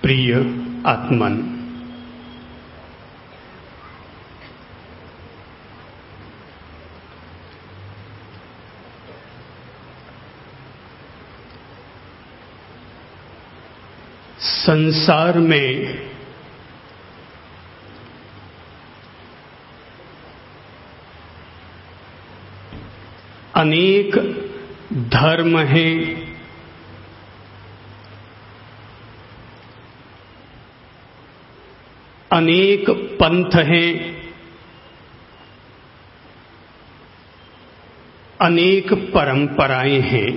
प्रिय आत्मन, संसार में अनेक धर्म हैं, अनेक पंथ हैं, अनेक परंपराएं हैं।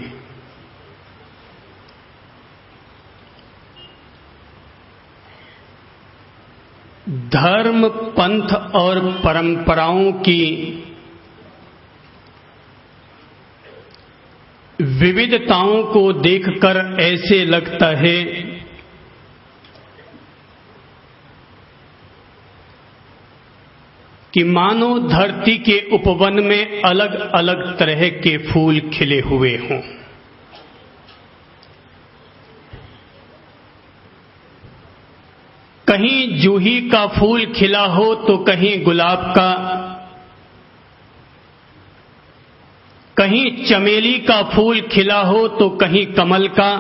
धर्म, पंथ और परंपराओं की विविधताओं को देखकर ऐसे लगता है कि मानो धरती के उपवन में अलग अलग तरह के फूल खिले हुए हों। कहीं जूही का फूल खिला हो तो कहीं गुलाब का, कहीं चमेली का फूल खिला हो तो कहीं कमल का।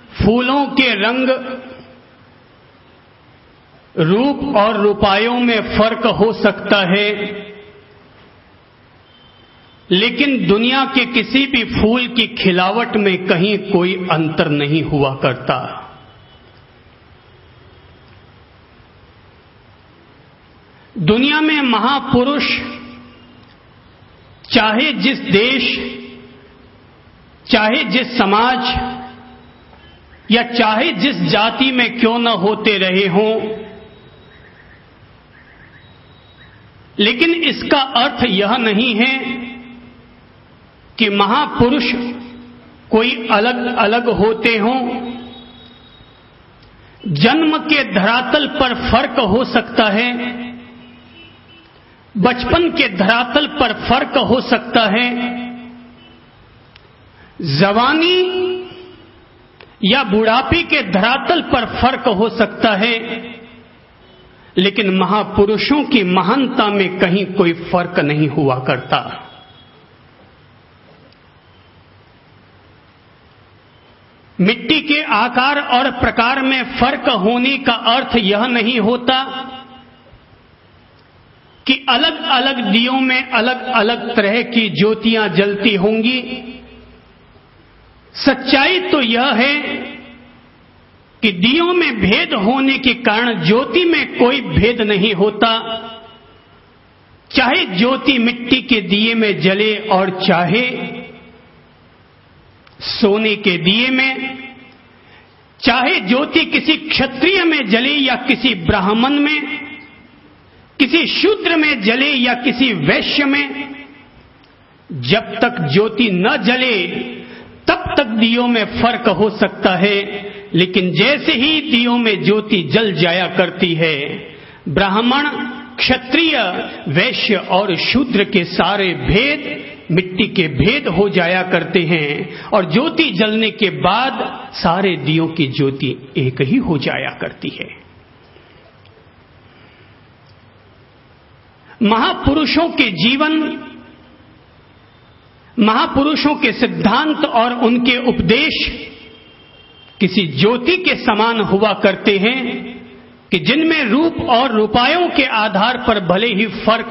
फूलों के रंग, रूप और रूपायों में फर्क हो सकता है, लेकिन दुनिया के किसी भी फूल की खिलावट में कहीं कोई अंतर नहीं हुआ करता। दुनिया में महापुरुष चाहे जिस देश, चाहे जिस समाज या चाहे जिस जाति में क्यों न होते रहे हों, लेकिन इसका अर्थ यह नहीं है कि महापुरुष कोई अलग अलग होते हों। जन्म के धरातल पर फर्क हो सकता है, बचपन के धरातल पर फर्क हो सकता है, जवानी या बुढ़ापे के धरातल पर फर्क हो सकता है, लेकिन महापुरुषों की महानता में कहीं कोई फर्क नहीं हुआ करता। मिट्टी के आकार और प्रकार में फर्क होने का अर्थ यह नहीं होता कि अलग अलग दियों में अलग अलग तरह की ज्योतियां जलती होंगी। सच्चाई तो यह है कि दियों में भेद होने के कारण ज्योति में कोई भेद नहीं होता। चाहे ज्योति मिट्टी के दिए में जले और चाहे सोने के दिए में, चाहे ज्योति किसी क्षत्रिय में जले या किसी ब्राह्मण में, किसी शूद्र में जले या किसी वैश्य में, जब तक ज्योति न जले तब तक दियों में फर्क हो सकता है। लेकिन जैसे ही दियों में ज्योति जल जाया करती है, ब्राह्मण, क्षत्रिय, वैश्य और शूद्र के सारे भेद मिट्टी के भेद हो जाया करते हैं और ज्योति जलने के बाद सारे दियों की ज्योति एक ही हो जाया करती है। महापुरुषों के जीवन, महापुरुषों के सिद्धांत और उनके उपदेश किसी ज्योति के समान हुआ करते हैं कि जिनमें रूप और रूपायों के आधार पर भले ही फर्क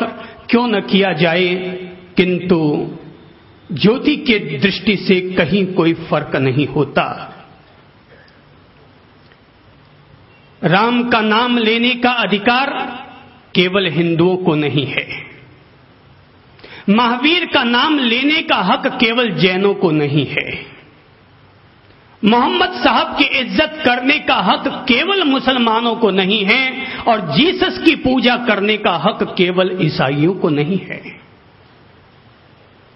क्यों न किया जाए, किंतु ज्योति के दृष्टि से कहीं कोई फर्क नहीं होता। राम का नाम लेने का अधिकार केवल हिंदुओं को नहीं है। महावीर का नाम लेने का हक केवल जैनों को नहीं है। मोहम्मद साहब की इज्जत करने का हक केवल मुसलमानों को नहीं है और जीसस की पूजा करने का हक केवल ईसाइयों को नहीं है।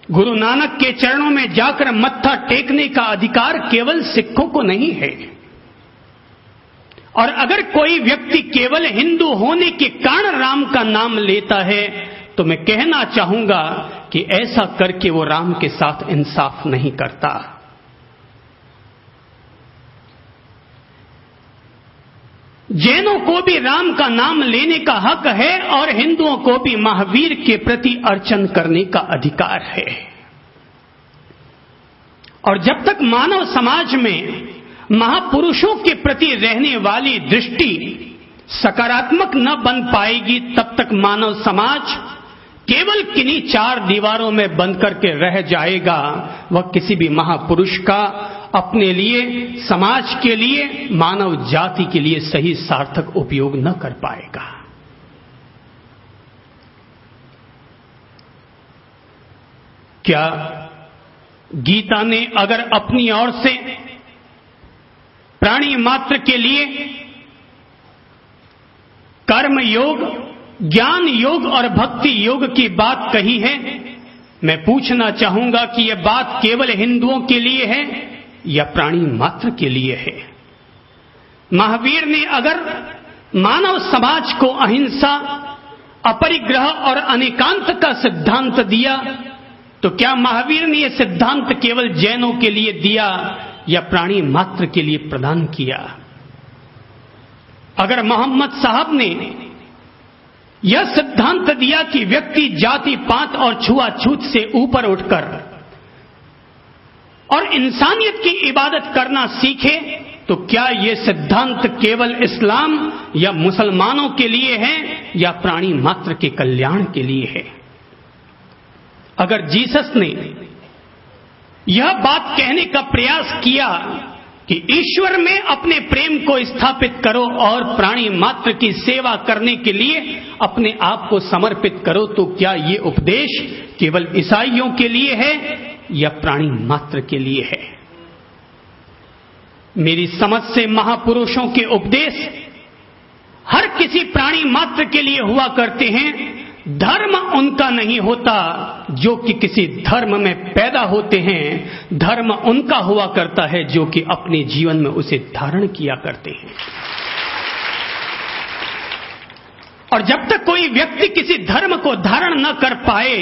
गुरु नानक के चरणों में जाकर मत्था टेकने का अधिकार केवल सिखों को नहीं है। और अगर कोई व्यक्ति केवल हिंदू होने के कारण राम का नाम लेता है तो मैं कहना चाहूंगा कि ऐसा करके वो राम के साथ इंसाफ नहीं करता। जैनों को भी राम का नाम लेने का हक है और हिंदुओं को भी महावीर के प्रति अर्चन करने का अधिकार है। और जब तक मानव समाज में महापुरुषों के प्रति रहने वाली दृष्टि सकारात्मक न बन पाएगी, तब तक मानव समाज केवल किन्हीं चार दीवारों में बंद करके रह जाएगा। वह किसी भी महापुरुष का अपने लिए, समाज के लिए, मानव जाति के लिए सही सार्थक उपयोग न कर पाएगा। क्या गीता ने अगर अपनी ओर से प्राणी मात्र के लिए कर्म योग, ज्ञान योग और भक्ति योग की बात कही है? मैं पूछना चाहूंगा कि यह बात केवल हिंदुओं के लिए है या प्राणी मात्र के लिए है? महावीर ने अगर मानव समाज को अहिंसा, अपरिग्रह और अनेकांत का सिद्धांत दिया, तो क्या महावीर ने यह सिद्धांत केवल जैनों के लिए दिया या प्राणी मात्र के लिए प्रदान किया? अगर मोहम्मद साहब ने यह सिद्धांत दिया कि व्यक्ति जाति पात और छुआछूत से ऊपर उठकर और इंसानियत की इबादत करना सीखे, तो क्या यह सिद्धांत केवल इस्लाम या मुसलमानों के लिए है या प्राणी मात्र के कल्याण के लिए है? अगर जीसस ने यह बात कहने का प्रयास किया कि ईश्वर में अपने प्रेम को स्थापित करो और प्राणी मात्र की सेवा करने के लिए अपने आप को समर्पित करो, तो क्या यह उपदेश केवल ईसाइयों के लिए है या प्राणी मात्र के लिए है? मेरी समझ से महापुरुषों के उपदेश हर किसी प्राणी मात्र के लिए हुआ करते हैं। धर्म उनका नहीं होता जो कि किसी धर्म में पैदा होते हैं, धर्म उनका हुआ करता है जो कि अपने जीवन में उसे धारण किया करते हैं। और जब तक कोई व्यक्ति किसी धर्म को धारण न कर पाए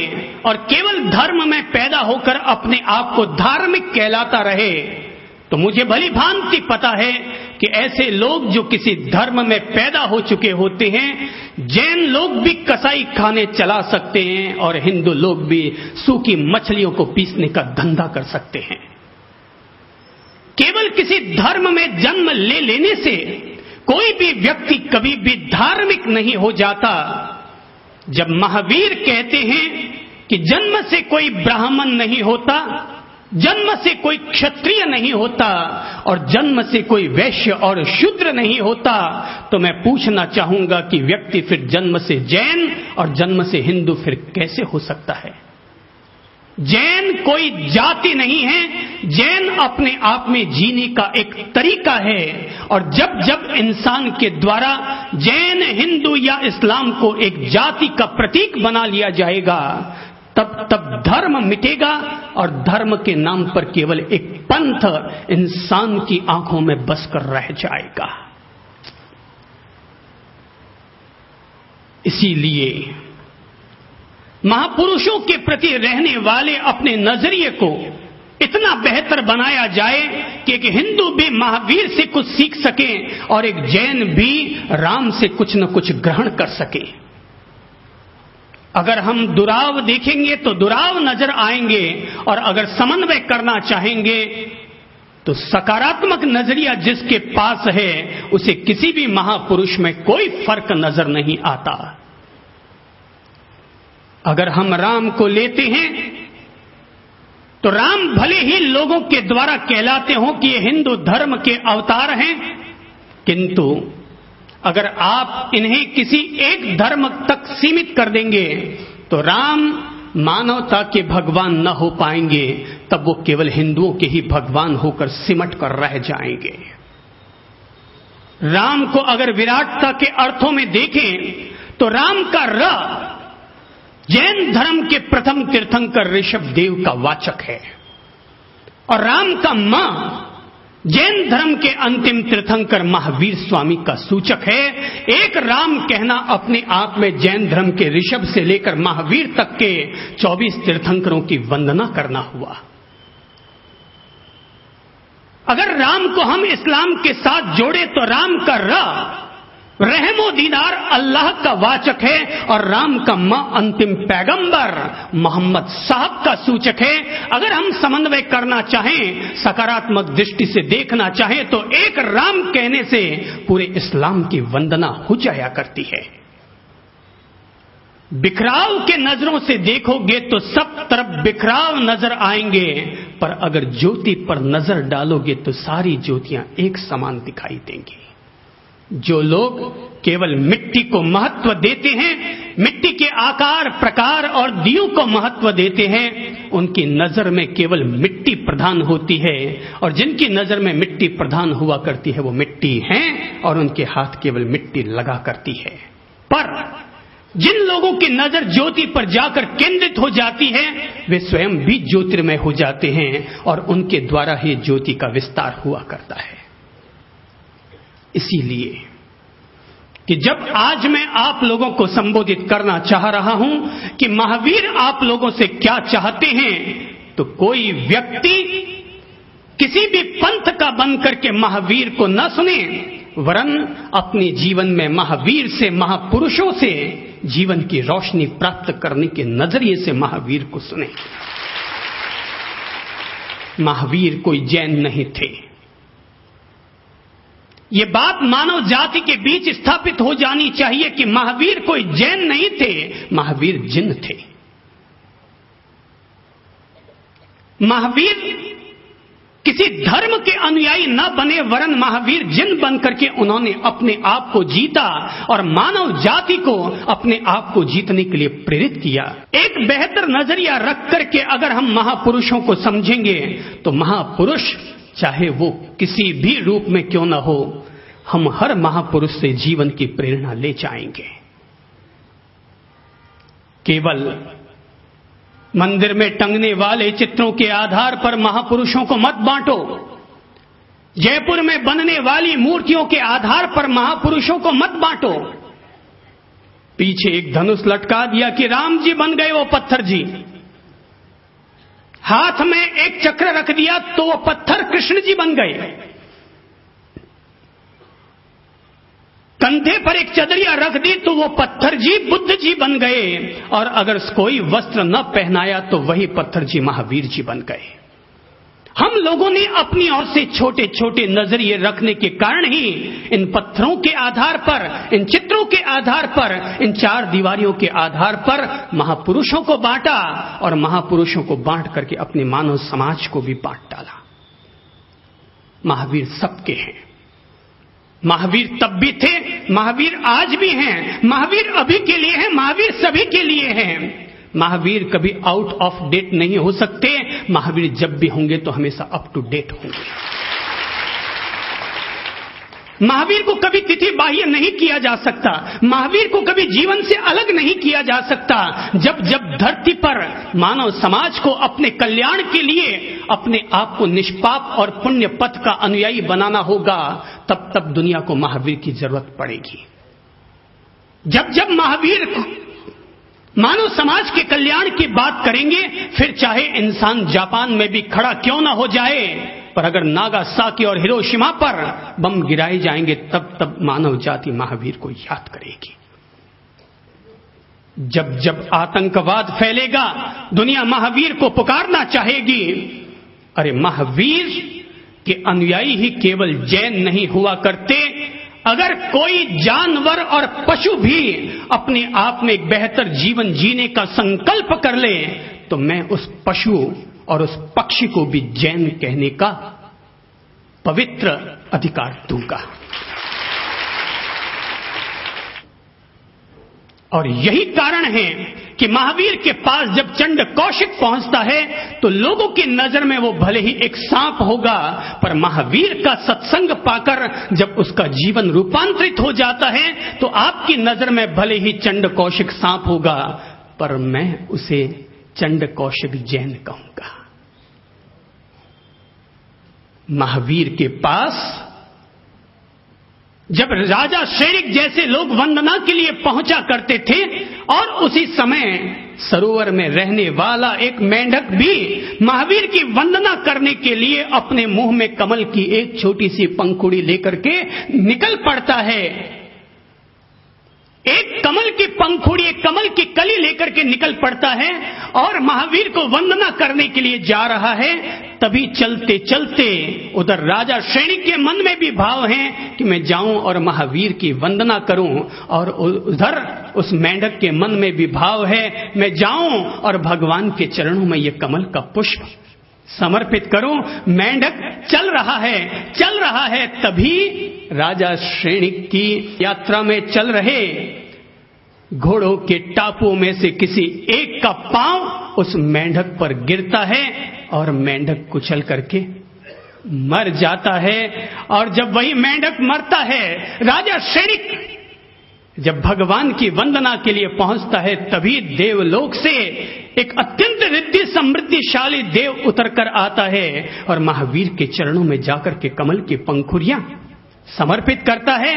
और केवल धर्म में पैदा होकर अपने आप को धार्मिक कहलाता रहे, तो मुझे भली भांति पता है कि ऐसे लोग जो किसी धर्म में पैदा हो चुके होते हैं, जैन लोग भी कसाई खाने चला सकते हैं और हिंदू लोग भी सूखी मछलियों को पीसने का धंधा कर सकते हैं। केवल किसी धर्म में जन्म ले लेने से कोई भी व्यक्ति कभी भी धार्मिक नहीं हो जाता। जब महावीर कहते हैं कि जन्म से कोई ब्राह्मण नहीं होता, जन्म से कोई क्षत्रिय नहीं होता और जन्म से कोई वैश्य और शूद्र नहीं होता, तो मैं पूछना चाहूंगा कि व्यक्ति फिर जन्म से जैन और जन्म से हिंदू फिर कैसे हो सकता है? जैन कोई जाति नहीं है, जैन अपने आप में जीने का एक तरीका है। और जब जब इंसान के द्वारा जैन, हिंदू या इस्लाम को एक जाति का प्रतीक बना लिया जाएगा, तब तब धर्म मिटेगा और धर्म के नाम पर केवल एक पंथ इंसान की आंखों में बसकर रह जाएगा। इसीलिए महापुरुषों के प्रति रहने वाले अपने नजरिए को इतना बेहतर बनाया जाए कि एक हिंदू भी महावीर से कुछ सीख सके और एक जैन भी राम से कुछ न कुछ ग्रहण कर सके। अगर हम दुराव देखेंगे तो दुराव नजर आएंगे और अगर समन्वय करना चाहेंगे तो सकारात्मक नजरिया जिसके पास है उसे किसी भी महापुरुष में कोई फर्क नजर नहीं आता। अगर हम राम को लेते हैं तो राम भले ही लोगों के द्वारा कहलाते हो कि ये हिंदू धर्म के अवतार हैं, किंतु अगर आप इन्हें किसी एक धर्म तक सीमित कर देंगे तो राम मानवता के भगवान न हो पाएंगे, तब वो केवल हिंदुओं के ही भगवान होकर सिमट कर रह जाएंगे। राम को अगर विराटता के अर्थों में देखें तो राम का र जैन धर्म के प्रथम तीर्थंकर ऋषभ देव का वाचक है और राम का मां जैन धर्म के अंतिम तीर्थंकर महावीर स्वामी का सूचक है। एक राम कहना अपने आप में जैन धर्म के ऋषभ से लेकर महावीर तक के 24 तीर्थंकरों की वंदना करना हुआ। अगर राम को हम इस्लाम के साथ जोड़े तो राम का र रहमो दीदार अल्लाह का वाचक है और राम का मां अंतिम पैगंबर मोहम्मद साहब का सूचक है। अगर हम समन्वय करना चाहें, सकारात्मक दृष्टि से देखना चाहें, तो एक राम कहने से पूरे इस्लाम की वंदना हो जाया करती है। बिखराव के नजरों से देखोगे तो सब तरफ बिखराव नजर आएंगे, पर अगर ज्योति पर नजर डालोगे तो सारी ज्योतियां एक समान दिखाई देंगी। जो लोग केवल मिट्टी को महत्व देते हैं, मिट्टी के आकार प्रकार और दियों को महत्व देते हैं, उनकी नजर में केवल मिट्टी प्रधान होती है, और जिनकी नजर में मिट्टी प्रधान हुआ करती है वो मिट्टी हैं और उनके हाथ केवल मिट्टी लगा करती है। पर जिन लोगों की नजर ज्योति पर जाकर केंद्रित हो जाती है, वे स्वयं भी ज्योतिर्मय हो जाते हैं और उनके द्वारा ही ज्योति का विस्तार हुआ करता है। इसीलिए कि जब आज मैं आप लोगों को संबोधित करना चाह रहा हूं कि महावीर आप लोगों से क्या चाहते हैं, तो कोई व्यक्ति किसी भी पंथ का बन करके महावीर को न सुने, वरन अपने जीवन में महावीर से, महापुरुषों से जीवन की रोशनी प्राप्त करने के नजरिए से महावीर को सुने। महावीर कोई जैन नहीं थे। ये बात मानव जाति के बीच स्थापित हो जानी चाहिए कि महावीर कोई जैन नहीं थे, महावीर जिन थे। महावीर किसी धर्म के अनुयायी न बने, वरन महावीर जिन बन करके उन्होंने अपने आप को जीता और मानव जाति को अपने आप को जीतने के लिए प्रेरित किया। एक बेहतर नजरिया रख करके अगर हम महापुरुषों को समझेंगे तो महापुरुष चाहे वो किसी भी रूप में क्यों न हो, हम हर महापुरुष से जीवन की प्रेरणा ले जाएंगे। केवल मंदिर में टंगने वाले चित्रों के आधार पर महापुरुषों को मत बांटो, जयपुर में बनने वाली मूर्तियों के आधार पर महापुरुषों को मत बांटो। पीछे एक धनुष लटका दिया कि राम जी बन गए वो पत्थर जी, हाथ में एक चक्र रख दिया तो वो पत्थर कृष्ण जी बन गए, कंधे पर एक चदरिया रख दी तो वो पत्थर जी बुद्ध जी बन गए, और अगर कोई वस्त्र न पहनाया तो वही पत्थर जी महावीर जी बन गए। हम लोगों ने अपनी ओर से छोटे छोटे नजरिए रखने के कारण ही इन पत्थरों के आधार पर, इन चित्रों के आधार पर, इन चार दीवारियों के आधार पर महापुरुषों को बांटा, और महापुरुषों को बांट करके अपने मानव समाज को भी बांट डाला। महावीर सबके हैं। महावीर तब भी थे, महावीर आज भी हैं, महावीर अभी के लिए हैं, महावीर सभी के लिए हैं। महावीर कभी आउट ऑफ डेट नहीं हो सकते। महावीर जब भी होंगे तो हमेशा अप टू डेट होंगे। महावीर को कभी तिथि बाह्य नहीं किया जा सकता, महावीर को कभी जीवन से अलग नहीं किया जा सकता। जब जब धरती पर मानव समाज को अपने कल्याण के लिए अपने आप को निष्पाप और पुण्य पथ का अनुयायी बनाना होगा, तब तब दुनिया को महावीर की जरूरत पड़ेगी। जब जब महावीर मानव समाज के कल्याण की बात करेंगे, फिर चाहे इंसान जापान में भी खड़ा क्यों ना हो जाए, पर अगर नागासाकी और हिरोशिमा पर बम गिराए जाएंगे तब तब मानव जाति महावीर को याद करेगी। जब जब आतंकवाद फैलेगा, दुनिया महावीर को पुकारना चाहेगी। अरे महावीर के अनुयायी ही केवल जैन नहीं हुआ करते। अगर कोई जानवर और पशु भी अपने आप में एक बेहतर जीवन जीने का संकल्प कर ले, तो मैं उस पशु और उस पक्षी को भी जैन कहने का पवित्र अधिकार दूंगा। और यही कारण है कि महावीर के पास जब चंड कौशिक पहुंचता है तो लोगों की नजर में वो भले ही एक सांप होगा, पर महावीर का सत्संग पाकर जब उसका जीवन रूपांतरित हो जाता है तो आपकी नजर में भले ही चंड कौशिक सांप होगा, पर मैं उसे चंड कौशिक जैन कहूंगा। महावीर के पास जब राजा शेरिक जैसे लोग वंदना के लिए पहुंचा करते थे, और उसी समय सरोवर में रहने वाला एक मेंढक भी महावीर की वंदना करने के लिए अपने मुंह में कमल की एक छोटी सी पंखुड़ी लेकर के निकल पड़ता है, एक कमल की पंखुड़ी, एक कमल की कली लेकर के निकल पड़ता है और महावीर को वंदना करने के लिए जा रहा है। तभी चलते चलते उधर राजा श्रेणिक के मन में भी भाव है कि मैं जाऊं और महावीर की वंदना करूं, और उधर उस मेंढक के मन में भी भाव है मैं जाऊं और भगवान के चरणों में ये कमल का पुष्प समर्पित करूं। मेंढक चल रहा है। तभी राजा श्रेणिक की यात्रा में चल रहे घोड़ों के टापुओं में से किसी एक का पांव उस मेंढक पर गिरता है और मेंढक कुचल करके मर जाता है। और जब वही मेंढक मरता है, राजा श्रेणिक जब भगवान की वंदना के लिए पहुंचता है, तभी देवलोक से एक अत्यंत रिद्धि समृद्धिशाली देव उतर कर आता है और महावीर के चरणों में जाकर के कमल की पंखुड़ियां समर्पित करता है।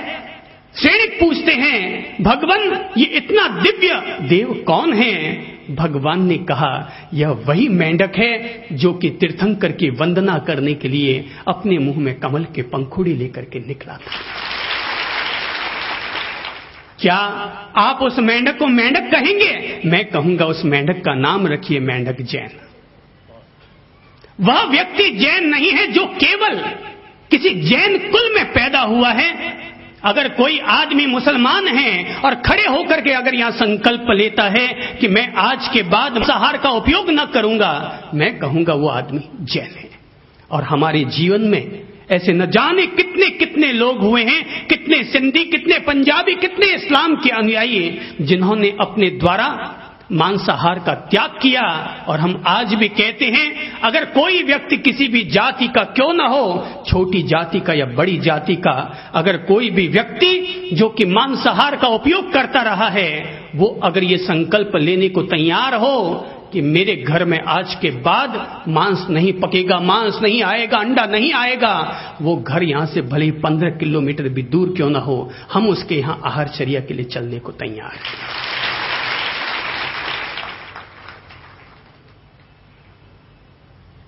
श्रेणिक पूछते हैं, भगवान ये इतना दिव्य देव कौन है? भगवान ने कहा, यह वही मेंढक है जो कि तीर्थंकर की वंदना करने के लिए अपने मुंह में कमल के पंखुड़ी लेकर के निकला था। क्या आप उस मेंढक को मेंढक कहेंगे? मैं कहूंगा उस मेंढक का नाम रखिए मेंढक जैन। वह व्यक्ति जैन नहीं है जो केवल किसी जैन कुल में पैदा हुआ है। अगर कोई आदमी मुसलमान है और खड़े होकर के अगर यहां संकल्प लेता है कि मैं आज के बाद मांसाहार का उपयोग न करूंगा, मैं कहूंगा वो आदमी जैन है। और हमारे जीवन में ऐसे न जाने कितने कितने लोग हुए हैं, कितने सिंधी, कितने पंजाबी, कितने इस्लाम के अनुयायी जिन्होंने अपने द्वारा मांसाहार का त्याग किया। और हम आज भी कहते हैं, अगर कोई व्यक्ति किसी भी जाति का क्यों न हो, छोटी जाति का या बड़ी जाति का, अगर कोई भी व्यक्ति जो कि मांसाहार का उपयोग करता रहा है, वो अगर ये संकल्प लेने को तैयार हो कि मेरे घर में आज के बाद मांस नहीं पकेगा, मांस नहीं आएगा, अंडा नहीं आएगा, वो घर यहां से भले ही 15 किलोमीटर भी दूर क्यों ना हो, हम उसके यहां आहारचर्या के लिए चलने को तैयार हैं।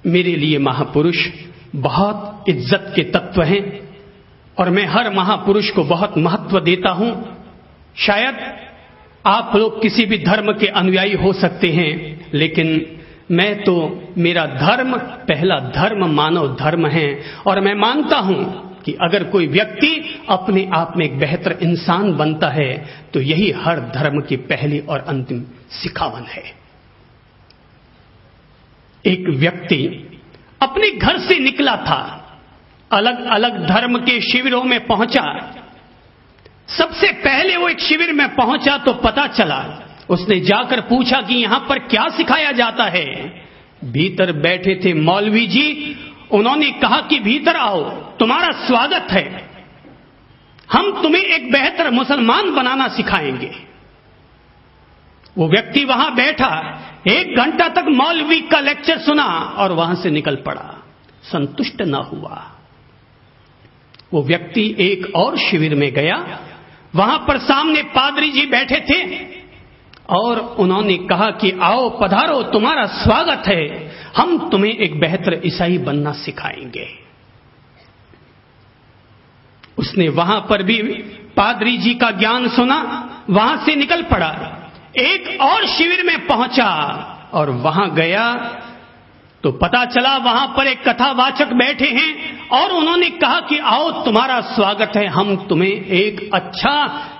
मेरे लिए महापुरुष बहुत इज्जत के तत्व हैं और मैं हर महापुरुष को बहुत महत्व देता हूं। शायद आप लोग किसी भी धर्म के अनुयायी हो सकते हैं, लेकिन मैं तो, मेरा धर्म पहला धर्म मानव धर्म है। और मैं मानता हूं कि अगर कोई व्यक्ति अपने आप में एक बेहतर इंसान बनता है तो यही हर धर्म की पहली और अंतिम सिखावन है। एक व्यक्ति अपने घर से निकला था, अलग अलग धर्म के शिविरों में पहुंचा। सबसे पहले वो एक शिविर में पहुंचा तो पता चला, उसने जाकर पूछा कि यहां पर क्या सिखाया जाता है। भीतर बैठे थे मौलवी जी, उन्होंने कहा कि भीतर आओ, तुम्हारा स्वागत है, हम तुम्हें एक बेहतर मुसलमान बनाना सिखाएंगे। वो व्यक्ति वहां बैठा, 1 घंटा तक मौलवी का लेक्चर सुना और वहां से निकल पड़ा, संतुष्ट न हुआ। वो व्यक्ति एक और शिविर में गया, वहां पर सामने पादरी जी बैठे थे और उन्होंने कहा कि आओ पधारो, तुम्हारा स्वागत है, हम तुम्हें एक बेहतर ईसाई बनना सिखाएंगे। उसने वहां पर भी पादरी जी का ज्ञान सुना, वहां से निकल पड़ा, एक और शिविर में पहुंचा और वहां गया तो पता चला वहां पर एक कथावाचक बैठे हैं और उन्होंने कहा कि आओ तुम्हारा स्वागत है, हम तुम्हें एक अच्छा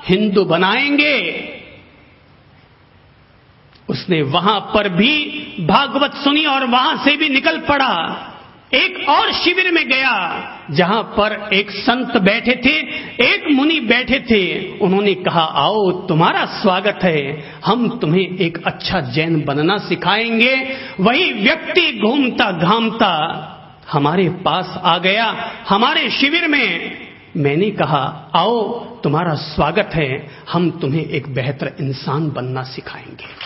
हिंदू बनाएंगे। उसने वहां पर भी भागवत सुनी और वहां से भी निकल पड़ा। एक और शिविर में गया जहां पर एक संत बैठे थे, एक मुनि बैठे थे, उन्होंने कहा आओ तुम्हारा स्वागत है, हम तुम्हें एक अच्छा जैन बनना सिखाएंगे। वही व्यक्ति घूमता घामता हमारे पास आ गया, हमारे शिविर में। मैंने कहा आओ तुम्हारा स्वागत है, हम तुम्हें एक बेहतर इंसान बनना सिखाएंगे,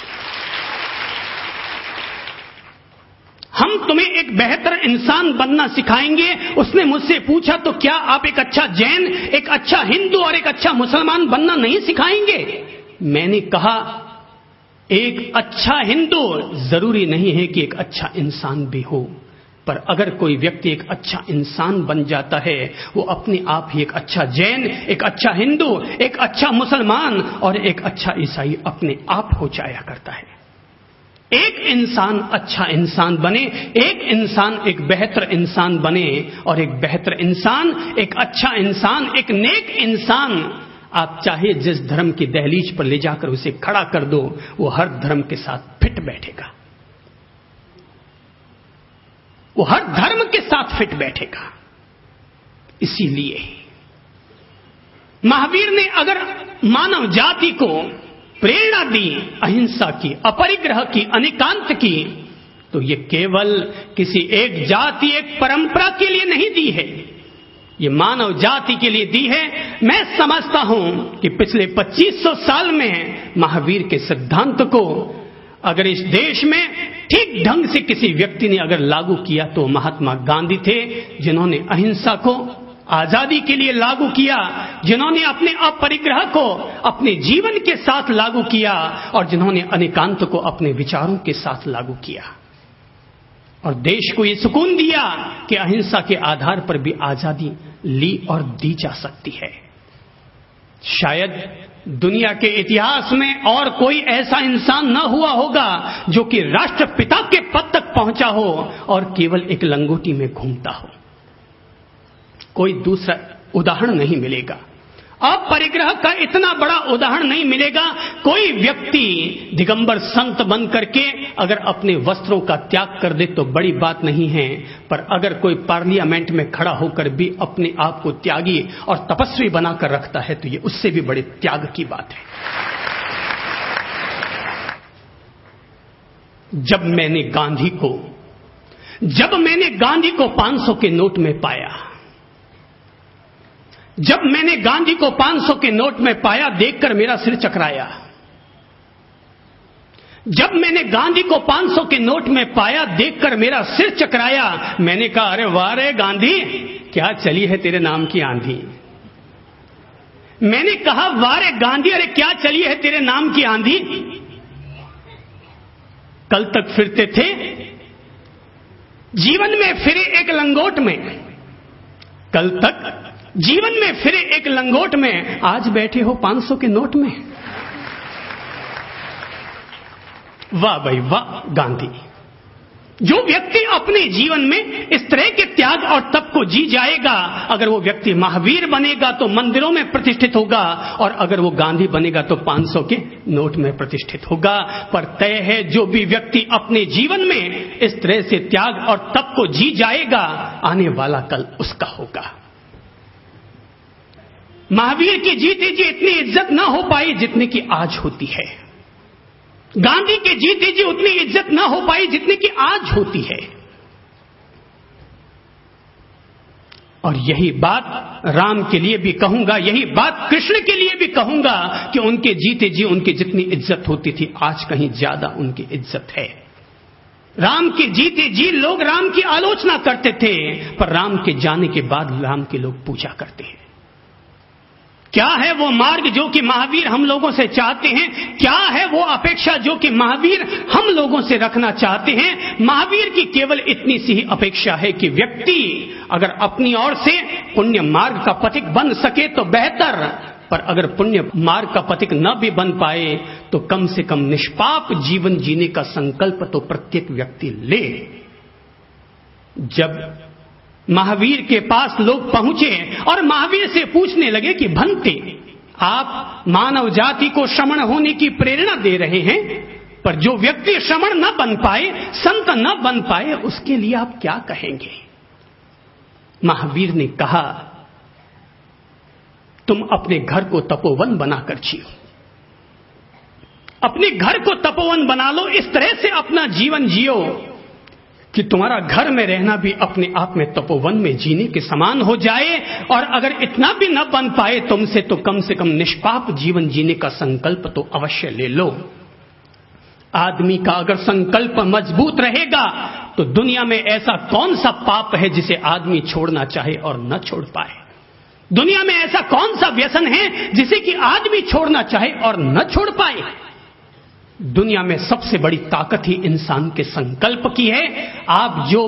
हम तुम्हें एक बेहतर इंसान बनना सिखाएंगे। उसने मुझसे पूछा तो क्या आप एक अच्छा जैन, एक अच्छा हिंदू और एक अच्छा मुसलमान बनना नहीं सिखाएंगे? मैंने कहा एक अच्छा हिंदू जरूरी नहीं है कि एक अच्छा इंसान भी हो। पर अगर कोई व्यक्ति एक अच्छा इंसान बन जाता है, वो अपने आप ही एक अच्छा जैन, एक अच्छा हिंदू, एक अच्छा मुसलमान और एक अच्छा ईसाई अपने आप हो जाया करता है। एक इंसान अच्छा इंसान बने, एक इंसान एक बेहतर इंसान बने, और एक बेहतर इंसान, एक अच्छा इंसान, एक नेक इंसान, आप चाहे जिस धर्म की दहलीज पर ले जाकर उसे खड़ा कर दो, वो हर धर्म के साथ फिट बैठेगा, वो हर धर्म के साथ फिट बैठेगा। इसीलिए महावीर ने अगर मानव जाति को प्रेरणा दी अहिंसा की, अपरिग्रह की, अनेकांत की, तो ये केवल किसी एक जाति, एक परंपरा के लिए नहीं दी है, ये मानव जाति के लिए दी है। मैं समझता हूं कि पिछले 2500 साल में महावीर के सिद्धांत को अगर इस देश में ठीक ढंग से किसी व्यक्ति ने अगर लागू किया तो महात्मा गांधी थे, जिन्होंने अहिंसा को आजादी के लिए लागू किया, जिन्होंने अपने अपरिग्रह को अपने जीवन के साथ लागू किया, और जिन्होंने अनेकांत को अपने विचारों के साथ लागू किया, और देश को यह सुकून दिया कि अहिंसा के आधार पर भी आजादी ली और दी जा सकती है। शायद दुनिया के इतिहास में और कोई ऐसा इंसान न हुआ होगा जो कि राष्ट्रपिता के पद तक पहुंचा हो और केवल एक लंगोटी में घूमता हो। कोई दूसरा उदाहरण नहीं मिलेगा। अपरिग्रह का इतना बड़ा उदाहरण नहीं मिलेगा। कोई व्यक्ति दिगंबर संत बन करके अगर अपने वस्त्रों का त्याग कर दे तो बड़ी बात नहीं है, पर अगर कोई पार्लियामेंट में खड़ा होकर भी अपने आप को त्यागी और तपस्वी बनाकर रखता है तो ये उससे भी बड़े त्याग की बात है। जब मैंने गांधी को 500 के नोट में पाया, जब मैंने गांधी को 500 के नोट में पाया, देखकर मेरा सिर चकराया। जब मैंने गांधी को 500 के नोट में पाया, देखकर मेरा सिर चकराया। मैंने कहा, अरे वाह रे गांधी, क्या चली है तेरे नाम की आंधी। मैंने कहा, वाह रे गांधी, अरे क्या चली है तेरे नाम की आंधी। कल तक फिरते थे जीवन में फिरे एक लंगोट में, कल तक जीवन में फिरे एक लंगोट में, आज बैठे हो 500 के नोट में। वाह भाई वाह गांधी। जो व्यक्ति अपने जीवन में इस तरह के त्याग और तप को जी जाएगा, अगर वो व्यक्ति महावीर बनेगा तो मंदिरों में प्रतिष्ठित होगा, और अगर वो गांधी बनेगा तो 500 के नोट में प्रतिष्ठित होगा। पर तय है, जो भी व्यक्ति अपने जीवन में इस तरह से त्याग और तप को जी जाएगा, आने वाला कल उसका होगा। महावीर की जीते जी इतनी इज्जत ना हो पाई जितनी कि आज होती है। गांधी के जीते जी उतनी इज्जत ना हो पाई जितनी कि आज होती है। और यही बात राम के लिए भी कहूंगा, यही बात कृष्ण के लिए भी कहूंगा कि उनके जीते जी उनकी जितनी इज्जत होती थी, आज कहीं ज्यादा उनकी इज्जत है। राम के जीते जी लोग राम की आलोचना करते थे, पर राम के जाने के बाद राम के लोग पूजा करते हैं। क्या है वो मार्ग जो कि महावीर हम लोगों से चाहते हैं? क्या है वो अपेक्षा जो कि महावीर हम लोगों से रखना चाहते हैं? महावीर की केवल इतनी सी ही अपेक्षा है कि व्यक्ति अगर अपनी ओर से पुण्य मार्ग का पथिक बन सके तो बेहतर, पर अगर पुण्य मार्ग का पथिक न भी बन पाए तो कम से कम निष्पाप जीवन जीने का संकल्प तो प्रत्येक व्यक्ति ले। जब महावीर के पास लोग पहुंचे और महावीर से पूछने लगे कि भंते, आप मानव जाति को श्रमण होने की प्रेरणा दे रहे हैं, पर जो व्यक्ति श्रमण न बन पाए, संत न बन पाए, उसके लिए आप क्या कहेंगे? महावीर ने कहा, तुम अपने घर को तपोवन बनाकर जियो, अपने घर को तपोवन बना लो, इस तरह से अपना जीवन जियो कि तुम्हारा घर में रहना भी अपने आप में तपोवन में जीने के समान हो जाए। और अगर इतना भी न बन पाए तुमसे, तो कम से कम निष्पाप जीवन जीने का संकल्प तो अवश्य ले लो। आदमी का अगर संकल्प मजबूत रहेगा तो दुनिया में ऐसा कौन सा पाप है जिसे आदमी छोड़ना चाहे और न छोड़ पाए? दुनिया में ऐसा कौन सा व्यसन है जिसे कि आदमी छोड़ना चाहे और न छोड़ पाए? दुनिया में सबसे बड़ी ताकत ही इंसान के संकल्प की है। आप जो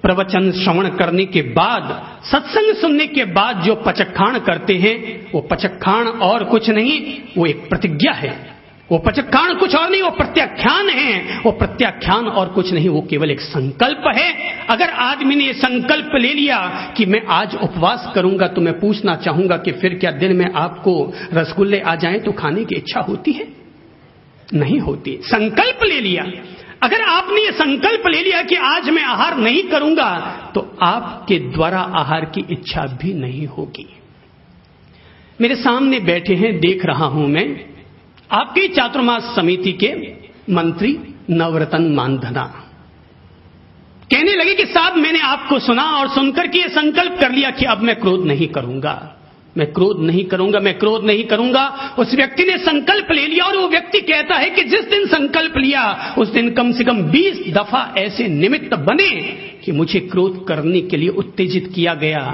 प्रवचन श्रवण करने के बाद, सत्संग सुनने के बाद जो पचखाण करते हैं, वो पचखाण और कुछ नहीं, वो एक प्रतिज्ञा है। वो पचखाण कुछ और नहीं, वो प्रत्याख्यान है। वो प्रत्याख्यान और कुछ नहीं, वो केवल एक संकल्प है। अगर आदमी ने ये संकल्प ले लिया कि मैं आज उपवास करूंगा, तो मैं पूछना चाहूंगा कि फिर क्या दिन में आपको रसगुल्ले आ जाएं तो खाने की इच्छा होती है? नहीं होती। संकल्प ले लिया। अगर आपने ये संकल्प ले लिया कि आज मैं आहार नहीं करूंगा, तो आपके द्वारा आहार की इच्छा भी नहीं होगी। मेरे सामने बैठे हैं, देख रहा हूं मैं, आपकी चातुर्मास समिति के मंत्री नवरतन मानधना कहने लगे कि साहब मैंने आपको सुना और सुनकर के ये संकल्प कर लिया कि अब मैं क्रोध नहीं करूंगा, मैं क्रोध नहीं करूंगा, मैं क्रोध नहीं करूंगा। उस व्यक्ति ने संकल्प ले लिया और वो व्यक्ति कहता है कि जिस दिन संकल्प लिया उस दिन कम से कम 20 दफा ऐसे निमित्त बने कि मुझे क्रोध करने के लिए उत्तेजित किया गया,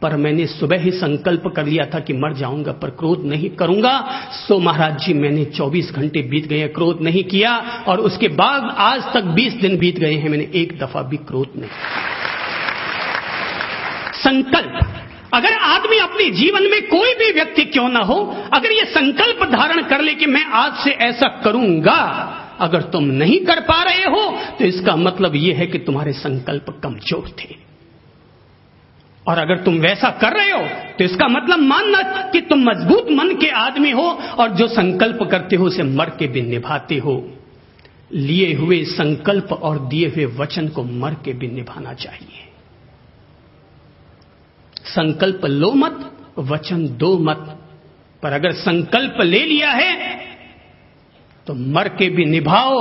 पर मैंने सुबह ही संकल्प कर लिया था कि मर जाऊंगा पर क्रोध नहीं करूंगा। सो महाराज जी मैंने 24 घंटे बीत गए, क्रोध नहीं किया, और उसके बाद आज तक 20 दिन बीत गए हैं, मैंने एक दफा भी क्रोध नहीं किया। संकल्प। अगर आदमी अपने जीवन में, कोई भी व्यक्ति क्यों ना हो, अगर ये संकल्प धारण कर ले कि मैं आज से ऐसा करूंगा, अगर तुम नहीं कर पा रहे हो तो इसका मतलब यह है कि तुम्हारे संकल्प कमजोर थे। और अगर तुम वैसा कर रहे हो तो इसका मतलब मानना कि तुम मजबूत मन के आदमी हो और जो संकल्प करते हो उसे मर के भी निभाते हो। लिए हुए संकल्प और दिए हुए वचन को मर के भी निभाना चाहिए। संकल्प लो मत, वचन दो मत, पर अगर संकल्प ले लिया है तो मर के भी निभाओ,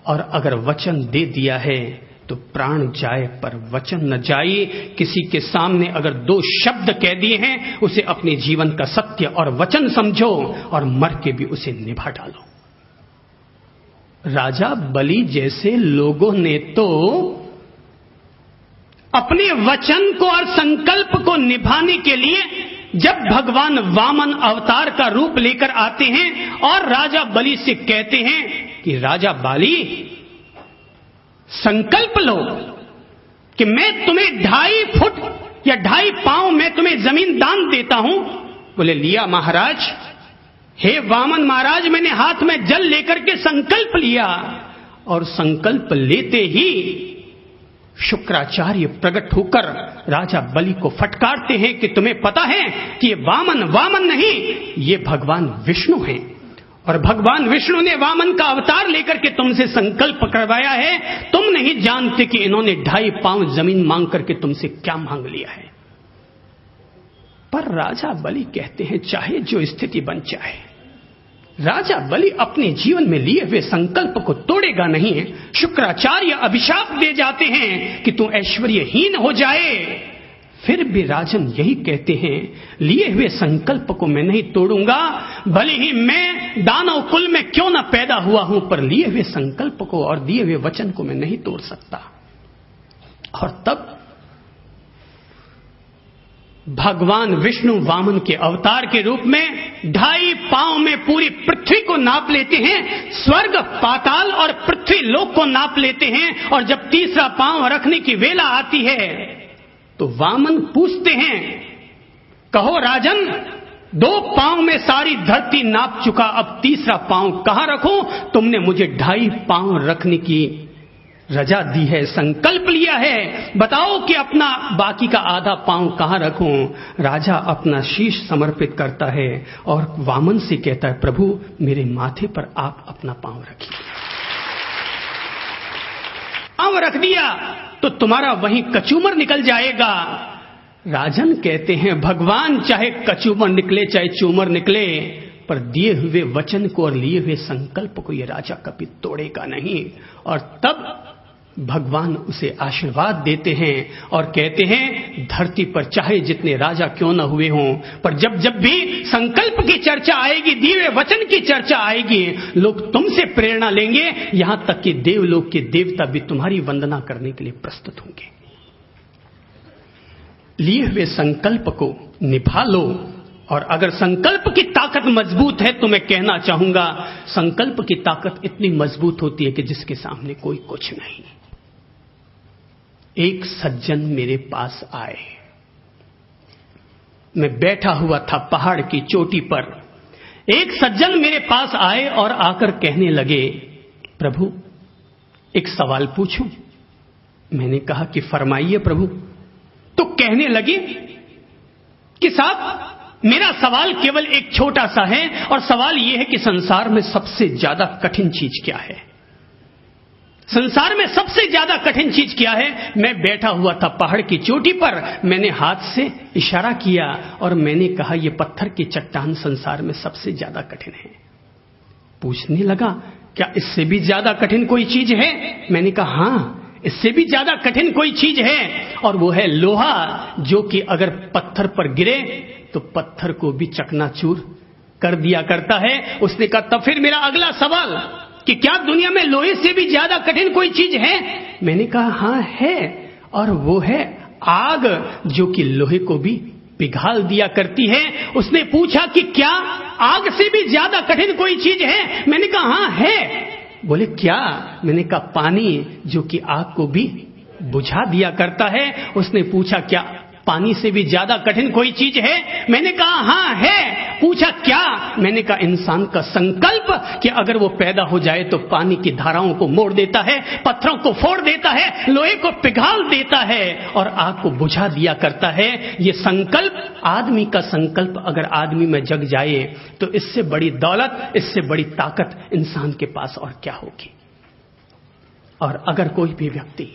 और अगर वचन दे दिया है तो प्राण जाए पर वचन न जाए। किसी के सामने अगर 2 शब्द कह दिए हैं, उसे अपने जीवन का सत्य और वचन समझो और मर के भी उसे निभा डालो। राजा बलि जैसे लोगों ने तो अपने वचन को और संकल्प को निभाने के लिए जब भगवान वामन अवतार का रूप लेकर आते हैं और राजा बलि से कहते हैं कि राजा बाली संकल्प लो कि मैं तुम्हें 2.5 फुट या 2.5 पांव मैं तुम्हें जमीन दान देता हूं। बोले लिया महाराज। हे वामन महाराज, मैंने हाथ में जल लेकर के संकल्प लिया, और संकल्प लेते ही शुक्राचार्य प्रकट होकर राजा बलि को फटकारते हैं कि तुम्हें पता है कि ये वामन नहीं, ये भगवान विष्णु हैं, और भगवान विष्णु ने वामन का अवतार लेकर के तुमसे संकल्प करवाया है। तुम नहीं जानते कि इन्होंने 2.5 पांव जमीन मांग करके तुमसे क्या मांग लिया है। पर राजा बलि कहते हैं चाहे जो स्थिति बन जाए, राजा बलि अपने जीवन में लिए हुए संकल्प को तोड़ेगा नहीं। शुक्राचार्य अभिशाप दे जाते हैं कि तू ऐश्वर्यहीन हो जाए, फिर भी राजन यही कहते हैं लिए हुए संकल्प को मैं नहीं तोड़ूंगा। भले ही मैं दानव कुल में क्यों ना पैदा हुआ हूं, पर लिए हुए संकल्प को और दिए हुए वचन को मैं नहीं तोड़ सकता। और तब भगवान विष्णु वामन के अवतार के रूप में 2.5 पांव में पूरी पृथ्वी को नाप लेते हैं, स्वर्ग पाताल और पृथ्वी लोक को नाप लेते हैं। और जब तीसरा पांव रखने की वेला आती है तो वामन पूछते हैं, कहो राजन, 2 पांव में सारी धरती नाप चुका, अब तीसरा पांव कहां रखूं? तुमने मुझे 2.5 पांव रखने की रजा दी है, संकल्प लिया है, बताओ कि अपना बाकी का आधा पांव कहां रखूं? राजा अपना शीश समर्पित करता है और वामन से कहता है, प्रभु मेरे माथे पर आप अपना पांव रखिए। पांव रख दिया तो तुम्हारा वहीं कचूमर निकल जाएगा। राजन कहते हैं, भगवान चाहे कचूमर निकले चाहे चूमर निकले, पर दिए हुए वचन को और लिए हुए संकल्प को ये राजा कभी तोड़ेगा नहीं। और तब भगवान उसे आशीर्वाद देते हैं और कहते हैं, धरती पर चाहे जितने राजा क्यों न हुए हों, पर जब जब भी संकल्प की चर्चा आएगी, दिए हुए वचन की चर्चा आएगी, लोग तुमसे प्रेरणा लेंगे, यहां तक कि देवलोक के देवता भी तुम्हारी वंदना करने के लिए प्रस्तुत होंगे। लिए हुए संकल्प को निभा लो। और अगर संकल्प की ताकत मजबूत है तो मैं कहना चाहूंगा, संकल्प की ताकत इतनी मजबूत होती है कि जिसके सामने कोई कुछ नहीं। एक सज्जन मेरे पास आए। मैं बैठा हुआ था पहाड़ की चोटी पर। एक सज्जन मेरे पास आए और आकर कहने लगे, प्रभु एक सवाल पूछूं? मैंने कहा कि फरमाइए प्रभु। तो कहने लगे कि साहब मेरा सवाल केवल एक छोटा सा है, और सवाल यह है कि संसार में सबसे ज्यादा कठिन चीज क्या है? संसार में सबसे ज्यादा कठिन चीज क्या है? मैं बैठा हुआ था पहाड़ की चोटी पर, मैंने हाथ से इशारा किया और मैंने कहा यह पत्थर की चट्टान संसार में सबसे ज्यादा कठिन है। पूछने लगा, क्या इससे भी ज्यादा कठिन कोई चीज है? मैंने कहा हां, इससे भी ज्यादा कठिन कोई चीज है, और वो है लोहा, जो कि अगर पत्थर पर गिरे तो पत्थर को भी चकनाचूर कर दिया करता है। उसने कहा तब फिर मेरा अगला सवाल कि क्या दुनिया में लोहे से भी ज्यादा कठिन कोई चीज है? मैंने कहा हां है, और वो है आग, जो कि लोहे को भी पिघाल दिया करती है। उसने पूछा कि क्या आग से भी ज्यादा कठिन कोई चीज है? मैंने कहा हां है। बोले क्या? मैंने कहा पानी, जो कि आग को भी बुझा दिया करता है। उसने पूछा क्या पानी से भी ज्यादा कठिन कोई चीज है? मैंने कहा हां है। पूछा क्या? मैंने कहा इंसान का संकल्प कि अगर वो पैदा हो जाए तो पानी की धाराओं को मोड़ देता है, पत्थरों को फोड़ देता है, लोहे को पिघाल देता है और आग को बुझा दिया करता है। ये संकल्प, आदमी का संकल्प अगर आदमी में जग जाए तो इससे बड़ी दौलत, इससे बड़ी ताकत इंसान के पास और क्या होगी? और अगर कोई भी व्यक्ति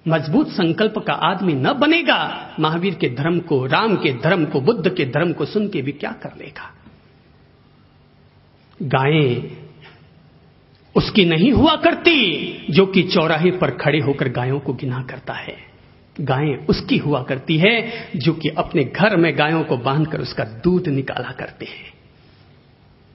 मजबूत संकल्प का आदमी न बनेगा, महावीर के धर्म को, राम के धर्म को, बुद्ध के धर्म को सुन के भी क्या कर लेगा? गायें उसकी नहीं हुआ करती जो कि चौराहे पर खड़े होकर गायों को गिना करता है। गायें उसकी हुआ करती है जो कि अपने घर में गायों को बांधकर उसका दूध निकाला करते हैं।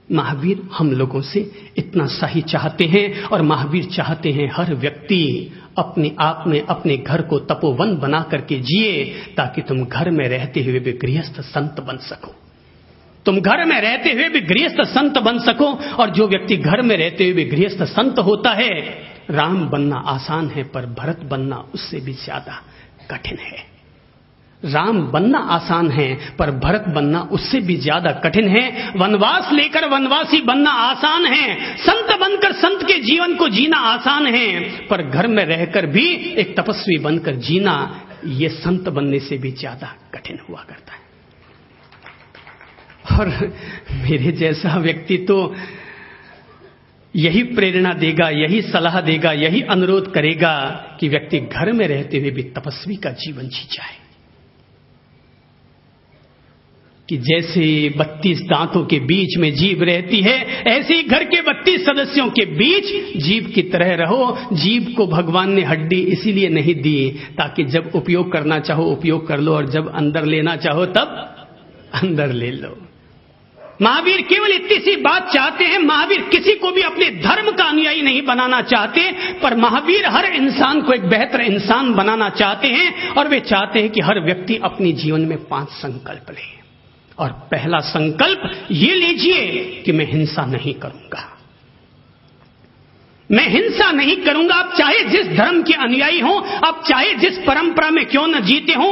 महावीर हम लोगों से इतना सही चाहते हैं, और महावीर चाहते हैं हर व्यक्ति अपने आप में अपने घर को तपोवन बना करके जिए, ताकि तुम घर में रहते हुए भी गृहस्थ संत बन सको। तुम घर में रहते हुए भी गृहस्थ संत बन सको। और जो व्यक्ति घर में रहते हुए भी गृहस्थ संत होता है, राम बनना आसान है पर भरत बनना उससे भी ज्यादा कठिन है। राम बनना आसान है पर भरत बनना उससे भी ज्यादा कठिन है। वनवास लेकर वनवासी बनना आसान है, संत बनकर संत के जीवन को जीना आसान है, पर घर में रहकर भी एक तपस्वी बनकर जीना, ये संत बनने से भी ज्यादा कठिन हुआ करता है। और मेरे जैसा व्यक्ति तो यही प्रेरणा देगा, यही सलाह देगा, यही अनुरोध करेगा कि व्यक्ति घर में रहते हुए भी तपस्वी का जीवन जी जाए। कि जैसे 32 दांतों के बीच में जीभ रहती है, ऐसे ही घर के 32 सदस्यों के बीच जीभ की तरह रहो। जीभ को भगवान ने हड्डी इसीलिए नहीं दी ताकि जब उपयोग करना चाहो उपयोग कर लो, और जब अंदर लेना चाहो तब अंदर ले लो। महावीर केवल इतनी सी बात चाहते हैं। महावीर किसी को भी अपने धर्म का अनुयायी नहीं बनाना चाहते, पर महावीर हर इंसान को एक बेहतर इंसान बनाना चाहते हैं। और वे चाहते हैं कि हर व्यक्ति अपने जीवन में 5 संकल्प ले। और पहला संकल्प ये लीजिए कि मैं हिंसा नहीं करूंगा। मैं हिंसा नहीं करूंगा। आप चाहे जिस धर्म के अनुयायी हो, आप चाहे जिस परंपरा में क्यों न जीते हो,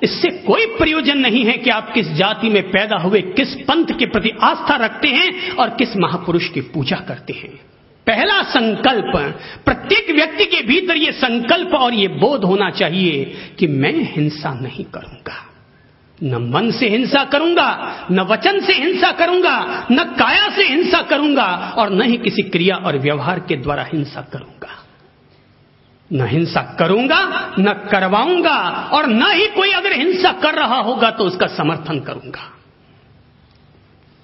इससे कोई प्रयोजन नहीं है कि आप किस जाति में पैदा हुए, किस पंथ के प्रति आस्था रखते हैं और किस महापुरुष की पूजा करते हैं। पहला संकल्प, प्रत्येक व्यक्ति के भीतर यह संकल्प और यह बोध होना चाहिए कि मैं हिंसा नहीं करूंगा। न मन से हिंसा करूंगा, न वचन से हिंसा करूंगा, न काया से हिंसा करूंगा, और न ही किसी क्रिया और व्यवहार के द्वारा हिंसा करूंगा। न हिंसा करूंगा, न करवाऊंगा, और न ही कोई अगर हिंसा कर रहा होगा तो उसका समर्थन करूंगा।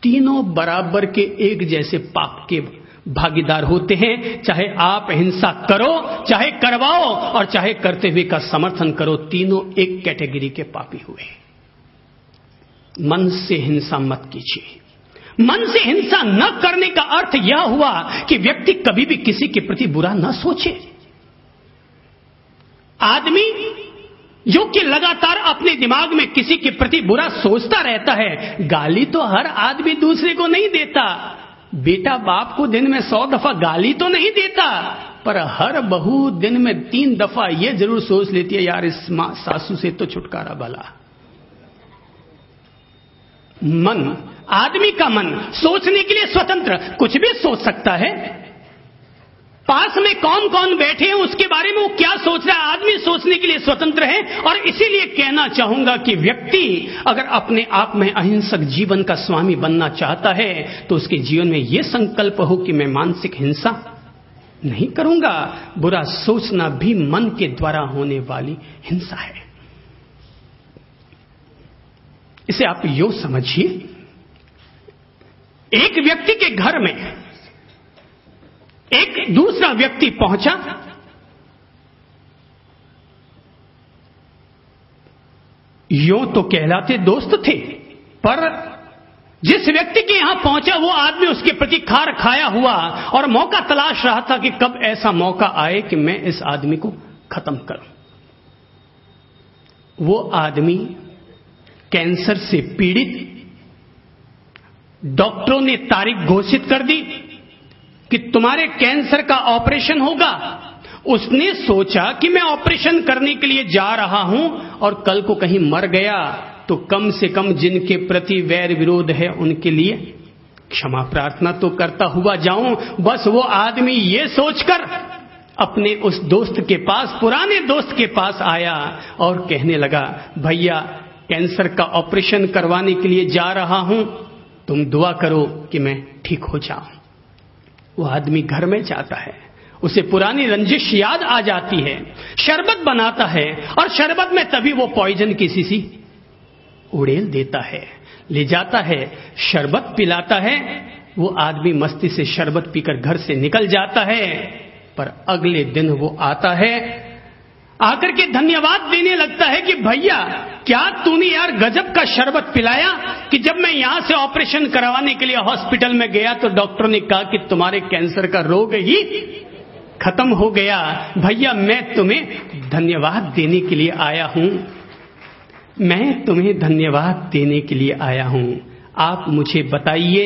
तीनों बराबर के एक जैसे पाप के भागीदार होते हैं। चाहे आप हिंसा करो, चाहे करवाओ, और चाहे करते हुए का समर्थन करो, तीनों एक कैटेगरी के पापी हुए। मन से हिंसा मत कीजिए। मन से हिंसा न करने का अर्थ यह हुआ कि व्यक्ति कभी भी किसी के प्रति बुरा न सोचे। आदमी जो कि लगातार अपने दिमाग में किसी के प्रति बुरा सोचता रहता है, गाली तो हर आदमी दूसरे को नहीं देता। बेटा बाप को दिन में 100 दफा गाली तो नहीं देता, पर हर बहू दिन में 3 दफा यह जरूर सोच लेती है, यार इस सासू से तो छुटकारा भला। मन, आदमी का मन सोचने के लिए स्वतंत्र, कुछ भी सोच सकता है। पास में कौन कौन बैठे हैं उसके बारे में वो क्या सोच रहा है, आदमी सोचने के लिए स्वतंत्र है। और इसीलिए कहना चाहूंगा कि व्यक्ति अगर अपने आप में अहिंसक जीवन का स्वामी बनना चाहता है तो उसके जीवन में यह संकल्प हो कि मैं मानसिक हिंसा नहीं करूंगा। बुरा सोचना भी मन के द्वारा होने वाली हिंसा है। इसे आप यूं समझिए, एक व्यक्ति के घर में एक दूसरा व्यक्ति पहुंचा, यूं तो कहलाते दोस्त थे, पर जिस व्यक्ति के यहां पहुंचा वो आदमी उसके प्रति खार खाया हुआ और मौका तलाश रहा था कि कब ऐसा मौका आए कि मैं इस आदमी को खत्म करूं। वो आदमी कैंसर से पीड़ित, डॉक्टरों ने तारीख घोषित कर दी कि तुम्हारे कैंसर का ऑपरेशन होगा। उसने सोचा कि मैं ऑपरेशन करने के लिए जा रहा हूं और कल को कहीं मर गया तो कम से कम जिनके प्रति वैर विरोध है उनके लिए क्षमा प्रार्थना तो करता हुआ जाऊं। बस वो आदमी ये सोचकर अपने उस दोस्त के पास, पुराने दोस्त के पास आया और कहने लगा, भैया कैंसर का ऑपरेशन करवाने के लिए जा रहा हूं, तुम दुआ करो कि मैं ठीक हो जाऊं। वो आदमी घर में जाता है, उसे पुरानी रंजिश याद आ जाती है, शरबत बनाता है और शरबत में तभी वो पॉइजन की शीशी उड़ेल देता है, ले जाता है, शरबत पिलाता है। वो आदमी मस्ती से शरबत पीकर घर से निकल जाता है। पर अगले दिन वो आता है, आकर के धन्यवाद देने लगता है कि भैया क्या तूने यार गजब का शरबत पिलाया कि जब मैं यहां से ऑपरेशन करवाने के लिए हॉस्पिटल में गया तो डॉक्टर ने कहा कि तुम्हारे कैंसर का रोग ही खत्म हो गया। भैया मैं तुम्हें धन्यवाद देने के लिए आया हूं, मैं तुम्हें धन्यवाद देने के लिए आया हूं। आप मुझे बताइए,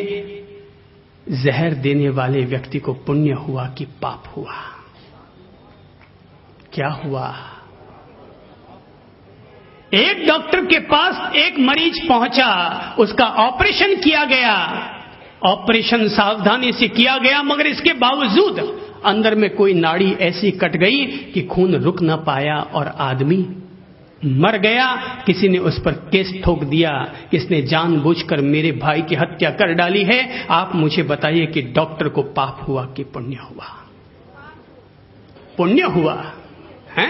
जहर देने वाले व्यक्ति को पुण्य हुआ कि पाप हुआ? क्या हुआ? एक डॉक्टर के पास एक मरीज पहुंचा, उसका ऑपरेशन किया गया। ऑपरेशन सावधानी से किया गया, मगर इसके बावजूद अंदर में कोई नाड़ी ऐसी कट गई कि खून रुक न पाया और आदमी मर गया। किसी ने उस पर केस ठोक दिया कि इसने जानबूझकर मेरे भाई की हत्या कर डाली है। आप मुझे बताइए कि डॉक्टर को पाप हुआ कि पुण्य हुआ? पुण्य हुआ है।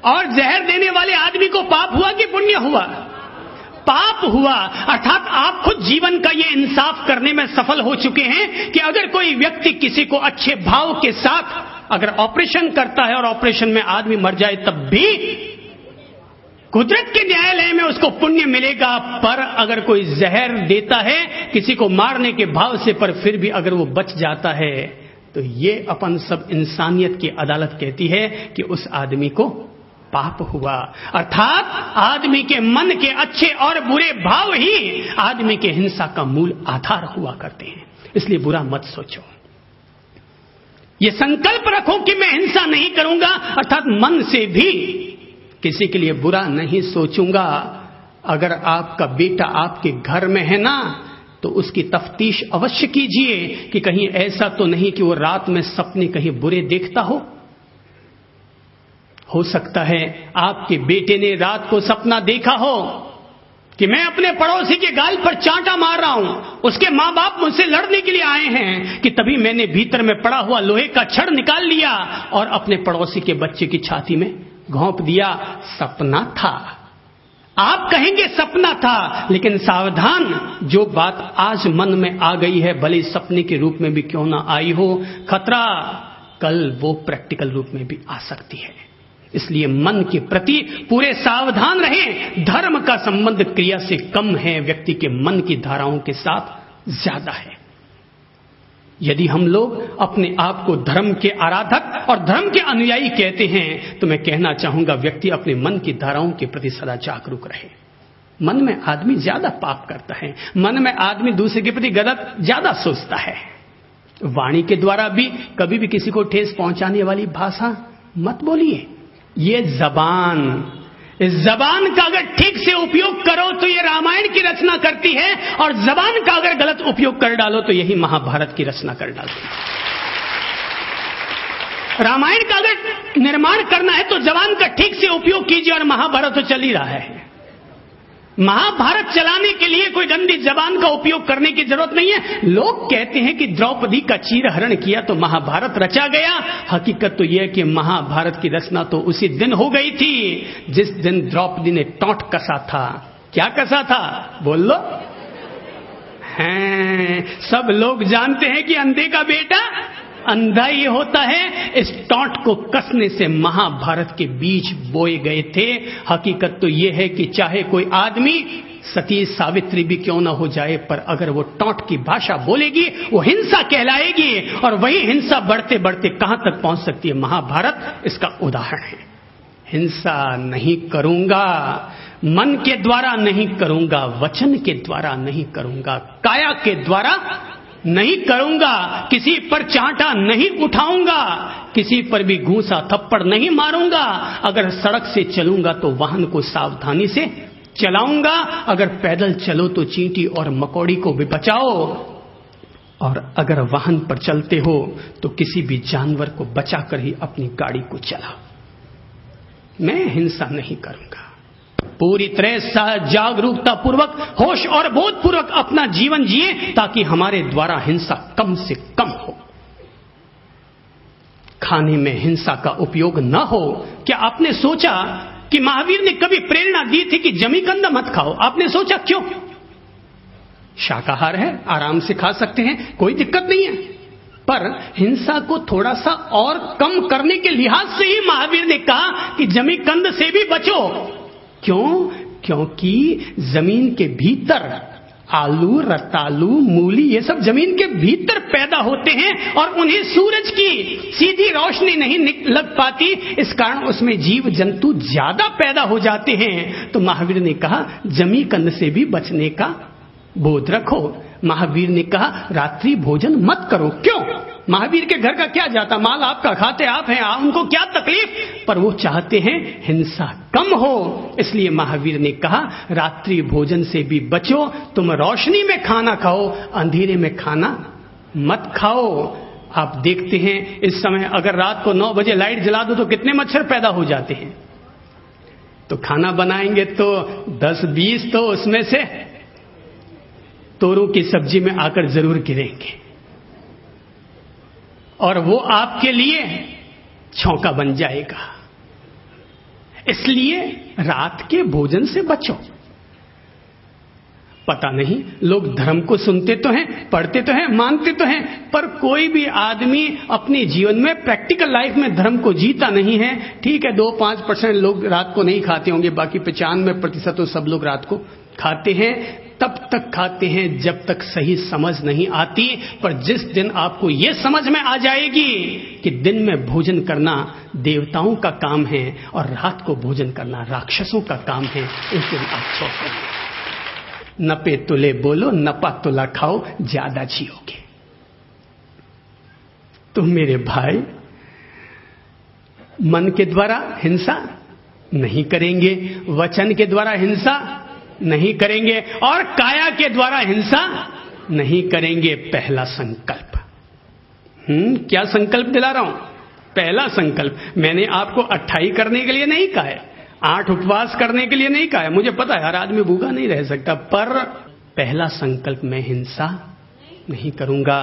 और जहर देने वाले आदमी को पाप हुआ कि पुण्य हुआ? पाप हुआ। अर्थात आप खुद जीवन का ये इंसाफ करने में सफल हो चुके हैं कि अगर कोई व्यक्ति किसी को अच्छे भाव के साथ अगर ऑपरेशन करता है और ऑपरेशन में आदमी मर जाए तब भी कुदरत के न्यायालय में उसको पुण्य मिलेगा। पर अगर कोई जहर देता है किसी को मारने के भाव से, पर फिर भी अगर वो बच जाता है तो ये अपन सब इंसानियत की अदालत कहती है कि उस आदमी को पाप हुआ। अर्थात आदमी के मन के अच्छे और बुरे भाव ही आदमी के हिंसा का मूल आधार हुआ करते हैं। इसलिए बुरा मत सोचो, ये संकल्प रखो कि मैं हिंसा नहीं करूंगा, अर्थात मन से भी किसी के लिए बुरा नहीं सोचूंगा। अगर आपका बेटा आपके घर में है ना, तो उसकी तफ्तीश अवश्य कीजिए कि कहीं ऐसा तो नहीं कि वो रात में सपने कहीं बुरे देखता हो सकता है आपके बेटे ने रात को सपना देखा हो कि मैं अपने पड़ोसी के गाल पर चांटा मार रहा हूं, उसके मां बाप मुझसे लड़ने के लिए आए हैं कि तभी मैंने भीतर में पड़ा हुआ लोहे का छड़ निकाल लिया और अपने पड़ोसी के बच्चे की छाती में घोंप दिया। सपना था। आप कहेंगे सपना था, लेकिन सावधान, जो बात आज मन में आ गई है भले सपने के रूप में भी क्यों ना आई हो, खतरा कल वो प्रैक्टिकल रूप में भी आ सकती है। इसलिए मन के प्रति पूरे सावधान रहें। धर्म का संबंध क्रिया से कम है, व्यक्ति के मन की धाराओं के साथ ज्यादा है। यदि हम लोग अपने आप को धर्म के आराधक और धर्म के अनुयायी कहते हैं तो मैं कहना चाहूंगा व्यक्ति अपने मन की धाराओं के प्रति सदा जागरूक रहे। मन में आदमी ज्यादा पाप करता है, मन में आदमी दूसरे के प्रति गलत ज्यादा सोचता है। वाणी के द्वारा भी कभी भी किसी को ठेस पहुंचाने वाली भाषा मत बोलिए। ये जबान, इस जबान का अगर ठीक से उपयोग करो तो ये रामायण की रचना करती है, और जबान का अगर गलत उपयोग कर डालो तो यही महाभारत की रचना कर डालती है। रामायण का अगर निर्माण करना है तो जबान का ठीक से उपयोग कीजिए, और महाभारत तो चल ही रहा है। महाभारत चलाने के लिए कोई गंदी जबान का उपयोग करने की जरूरत नहीं है। लोग कहते हैं कि द्रौपदी का चीरहरण किया तो महाभारत रचा गया। हकीकत तो यह है कि महाभारत की रचना तो उसी दिन हो गई थी जिस दिन द्रौपदी ने टॉट कसा था। क्या कसा था बोल लो? हैं, सब लोग जानते हैं कि अंधे का बेटा अंधा ही होता है। इस टॉट को कसने से महाभारत के बीज बोए गए थे। हकीकत तो यह है कि चाहे कोई आदमी सती सावित्री भी क्यों ना हो जाए, पर अगर वो टॉट की भाषा बोलेगी वो हिंसा कहलाएगी, और वही हिंसा बढ़ते बढ़ते कहां तक पहुंच सकती है। महाभारत इसका उदाहरण है। हिंसा नहीं करूंगा, मन के द्वारा नहीं करूंगा, वचन के द्वारा नहीं करूंगा, काया के द्वारा नहीं करूंगा, किसी पर चांटा नहीं उठाऊंगा, किसी पर भी घूंसा थप्पड़ नहीं मारूंगा। अगर सड़क से चलूंगा तो वाहन को सावधानी से चलाऊंगा, अगर पैदल चलो तो चींटी और मकोड़ी को भी बचाओ, और अगर वाहन पर चलते हो तो किसी भी जानवर को बचाकर ही अपनी गाड़ी को चलाओ। मैं हिंसा नहीं करूंगा। पूरी तरह से जागरूकता पूर्वक, होश और बोध पूर्वक अपना जीवन जिए, ताकि हमारे द्वारा हिंसा कम से कम हो। खाने में हिंसा का उपयोग न हो। क्या आपने सोचा कि महावीर ने कभी प्रेरणा दी थी कि जमीकंद मत खाओ? आपने सोचा क्यों? शाकाहार है, आराम से खा सकते हैं, कोई दिक्कत नहीं है। पर हिंसा को थोड़ा सा और कम करने के लिहाज से ही महावीर ने कहा कि जमीकंद से भी बचो। क्यों? क्योंकि जमीन के भीतर आलू, रतालू, मूली, ये सब जमीन के भीतर पैदा होते हैं, और उन्हें सूरज की सीधी रोशनी नहीं लग पाती। इस कारण उसमें जीव जंतु ज्यादा पैदा हो जाते हैं। तो महावीर ने कहा जमीकंद से भी बचने का बोध रखो। महावीर ने कहा रात्रि भोजन मत करो। क्यों? महावीर के घर का क्या जाता, माल आपका, खाते आप हैं, उनको क्या तकलीफ? पर वो चाहते हैं हिंसा कम हो, इसलिए महावीर ने कहा रात्रि भोजन से भी बचो। तुम रोशनी में खाना खाओ, अंधेरे में खाना मत खाओ। आप देखते हैं इस समय अगर रात को 9 बजे लाइट जला दो तो कितने मच्छर पैदा हो जाते हैं। तो खाना बनाएंगे तो 10-20 तो उसमें से तोरों की सब्जी में आकर जरूर गिरेंगे, और वो आपके लिए छौंका बन जाएगा। इसलिए रात के भोजन से बचो। पता नहीं, लोग धर्म को सुनते तो हैं, पढ़ते तो हैं, मानते तो हैं, पर कोई भी आदमी अपने जीवन में प्रैक्टिकल लाइफ में धर्म को जीता नहीं है। ठीक है, 2-5% लोग रात को नहीं खाते होंगे, बाकी 95% तो सब लोग रात को खाते हैं। तब तक खाते हैं जब तक सही समझ नहीं आती। पर जिस दिन आपको यह समझ में आ जाएगी कि दिन में भोजन करना देवताओं का काम है और रात को भोजन करना राक्षसों का काम है, उस दिन आप छोड़ देंगे। नपे तुले बोलो, नपा तुला खाओ, ज्यादा जियोगे। तो मेरे भाई, मन के द्वारा हिंसा नहीं करेंगे, वचन के द्वारा हिंसा नहीं करेंगे, और काया के द्वारा हिंसा नहीं करेंगे। पहला संकल्प, क्या संकल्प दिला रहा हूं? पहला संकल्प। मैंने आपको 28 करने के लिए नहीं कहा है, 8 उपवास करने के लिए नहीं कहा है। मुझे पता है हर आदमी भूखा नहीं रह सकता, पर पहला संकल्प मैं हिंसा नहीं करूंगा।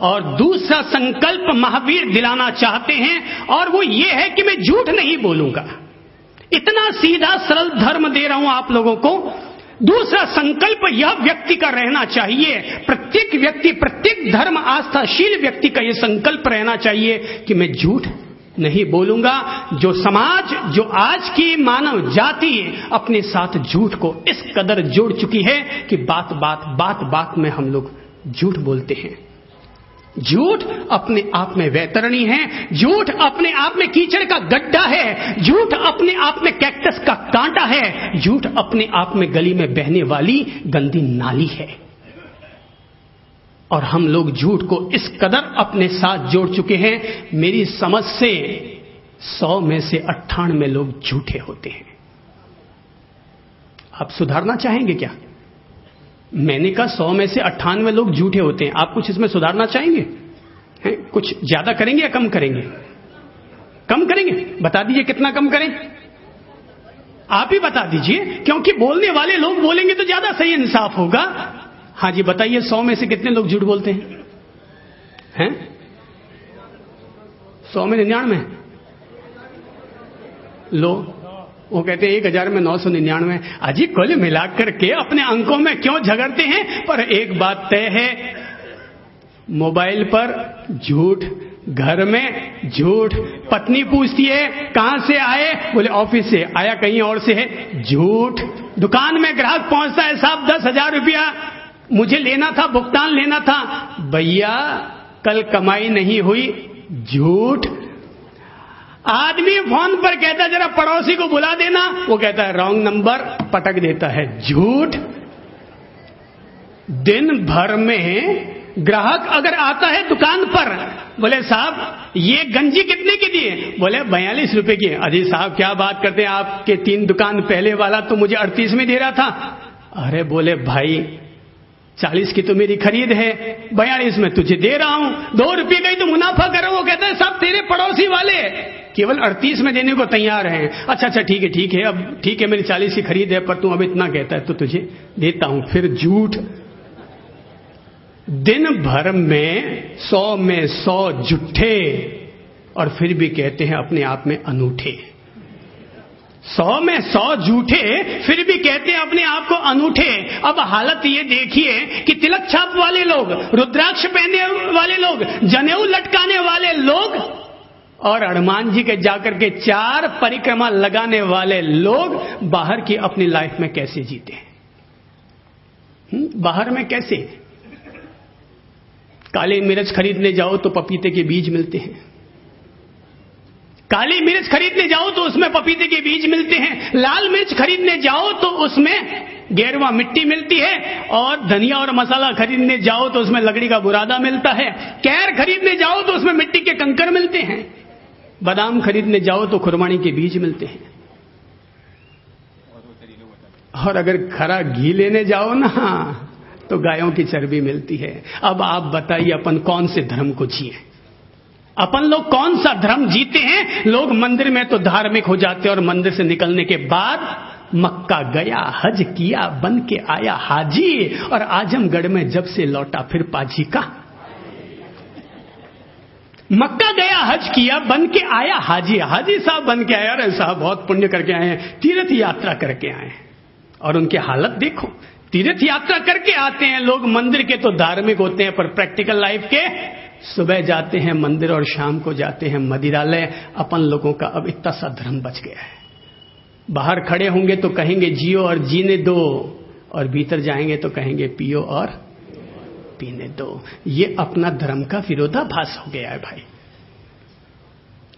और दूसरा संकल्प महावीर दिलाना चाहते हैं, और वो ये है कि मैं झूठ नहीं बोलूंगा। इतना सीधा सरल धर्म दे रहा हूं आप लोगों को। दूसरा संकल्प यह व्यक्ति का रहना चाहिए, प्रत्येक व्यक्ति, प्रत्येक धर्म आस्थाशील व्यक्ति का यह संकल्प रहना चाहिए कि मैं झूठ नहीं बोलूंगा। जो समाज, जो आज की मानव जाति अपने साथ झूठ को इस कदर जोड़ चुकी है कि बात बात में हम लोग झूठ बोलते हैं। झूठ अपने आप में वैतरणी है, झूठ अपने आप में कीचड़ का गड्ढा है, झूठ अपने आप में कैक्टस का कांटा है, झूठ अपने आप में गली में बहने वाली गंदी नाली है। और हम लोग झूठ को इस कदर अपने साथ जोड़ चुके हैं, मेरी समझ से 100 में से 98 लोग झूठे होते हैं। आप सुधारना चाहेंगे क्या? मैंने कहा 100 में से 98 लोग झूठे होते हैं। आप कुछ इसमें सुधारना चाहेंगे? कुछ ज्यादा करेंगे या कम करेंगे? कम करेंगे? बता दीजिए कितना कम करें। आप ही बता दीजिए, क्योंकि बोलने वाले लोग बोलेंगे तो ज्यादा सही इंसाफ होगा। हाँ जी बताइए, 100 में से कितने लोग झूठ बोलते हैं? 100 में 99 लो, वो कहते हैं 1000 में 999। अजी कुल मिलाकर के अपने अंकों में क्यों झगड़ते हैं? पर एक बात तय है, मोबाइल पर झूठ, घर में झूठ, पत्नी पूछती है कहां से आए, बोले ऑफिस से। आया कहीं और से है, झूठ। दुकान में ग्राहक पहुंचता है, साहब 10,000 रुपया मुझे लेना था, भुगतान लेना था। भैया कल कमाई नहीं हुई, झूठ। आदमी फोन पर कहता है जरा पड़ोसी को बुला देना, वो कहता है रॉन्ग नंबर, पटक देता है, झूठ। दिन भर में ग्राहक अगर आता है दुकान पर, बोले साहब ये गंजी कितने की दिए, बोले 42 रुपए की। अजी साहब क्या बात करते हैं, आपके 3 दुकान पहले वाला तो मुझे 38 में दे रहा था। अरे बोले भाई 40 की तो मेरी खरीद है, 42 में तुझे दे रहा हूं, 2 रुपये का ही तो मुनाफा करो। वो कहता है साहब तेरे पड़ोसी वाले केवल 38 में देने को तैयार हैं। अच्छा ठीक है, अब ठीक है मेरी 40 की खरीद है, पर तू अब इतना कहता है तो तुझे देता हूं। फिर झूठ। दिन भर में 100 में 100 झूठे, और फिर भी कहते हैं अपने आप में अनूठे। 100 में 100 झूठे, फिर भी कहते हैं अपने आप को अनूठे। अब हालत ये देखिए कि तिलक छाप वाले लोग, रुद्राक्ष पहनने वाले लोग, जनेऊ लटकाने वाले लोग, और हनुमान जी के जाकर के 4 परिक्रमा लगाने वाले लोग बाहर की अपनी लाइफ में कैसे जीते हैं? बाहर में कैसे? काली मिर्च खरीदने जाओ तो पपीते के बीज मिलते हैं, काली मिर्च खरीदने जाओ तो उसमें पपीते के बीज मिलते हैं, लाल मिर्च खरीदने जाओ तो उसमें गेरवा मिट्टी मिलती है, और धनिया और मसाला खरीदने जाओ तो उसमें लकड़ी का बुरादा मिलता है, कैर खरीदने जाओ तो उसमें मिट्टी के कंकर मिलते हैं, बादाम खरीदने जाओ तो खुरमानी के बीज मिलते हैं, और अगर खरा घी लेने जाओ ना तो गायों की चर्बी मिलती है। अब आप बताइए अपन कौन से धर्म को जिए? अपन लोग कौन सा धर्म जीते हैं? लोग मंदिर में तो धार्मिक हो जाते हैं, और मंदिर से निकलने के बाद मक्का गया, हज किया, बन के आया हाजी, और आजमगढ़ में जब से लौटा फिर पाजी का। मक्का गया, हज किया, बन के आया हाजी। हाजी साहब बन के आया, अरे साहब बहुत पुण्य करके आए हैं, तीर्थ यात्रा करके आए हैं। और उनकी हालत देखो, तीर्थ यात्रा करके आते हैं लोग, मंदिर के तो धार्मिक होते हैं, पर प्रैक्टिकल लाइफ के सुबह जाते हैं मंदिर और शाम को जाते हैं मदिरालय। अपन लोगों का अब इतना सा धर्म बच गया है। बाहर खड़े होंगे तो कहेंगे जियो और जीने दो, और भीतर जाएंगे तो कहेंगे पियो और पीने दो। ये अपना धर्म का विरोधाभास हो गया है भाई।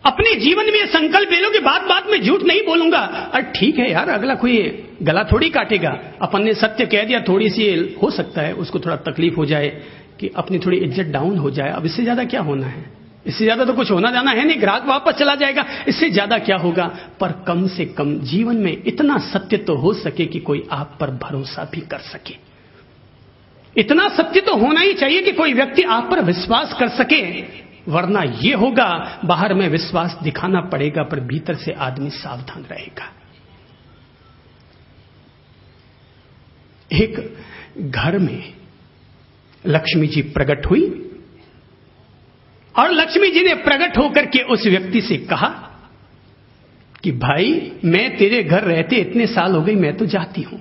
अपने जीवन में संकल्प ले लो कि बात बात में झूठ नहीं बोलूंगा। अरे ठीक है यार, अगला कोई गला थोड़ी काटेगा। अपन ने सत्य कह दिया, थोड़ी सी हो सकता है उसको थोड़ा तकलीफ हो जाए कि अपनी थोड़ी इज्जत डाउन हो जाए। अब इससे ज्यादा क्या होना है? इससे ज्यादा तो कुछ होना जाना है नहीं, ग्राहक वापस चला जाएगा, इससे ज्यादा क्या होगा? पर कम से कम जीवन में इतना सत्य तो हो सके कि कोई आप पर भरोसा भी कर सके। इतना सत्य तो होना ही चाहिए कि कोई व्यक्ति आप पर विश्वास कर सके, वरना यह होगा बाहर में विश्वास दिखाना पड़ेगा पर भीतर से आदमी सावधान रहेगा। एक घर में लक्ष्मी जी प्रकट हुई, और लक्ष्मी जी ने प्रकट होकर के उस व्यक्ति से कहा कि भाई मैं तेरे घर रहते इतने साल हो गए, मैं तो जाती हूं।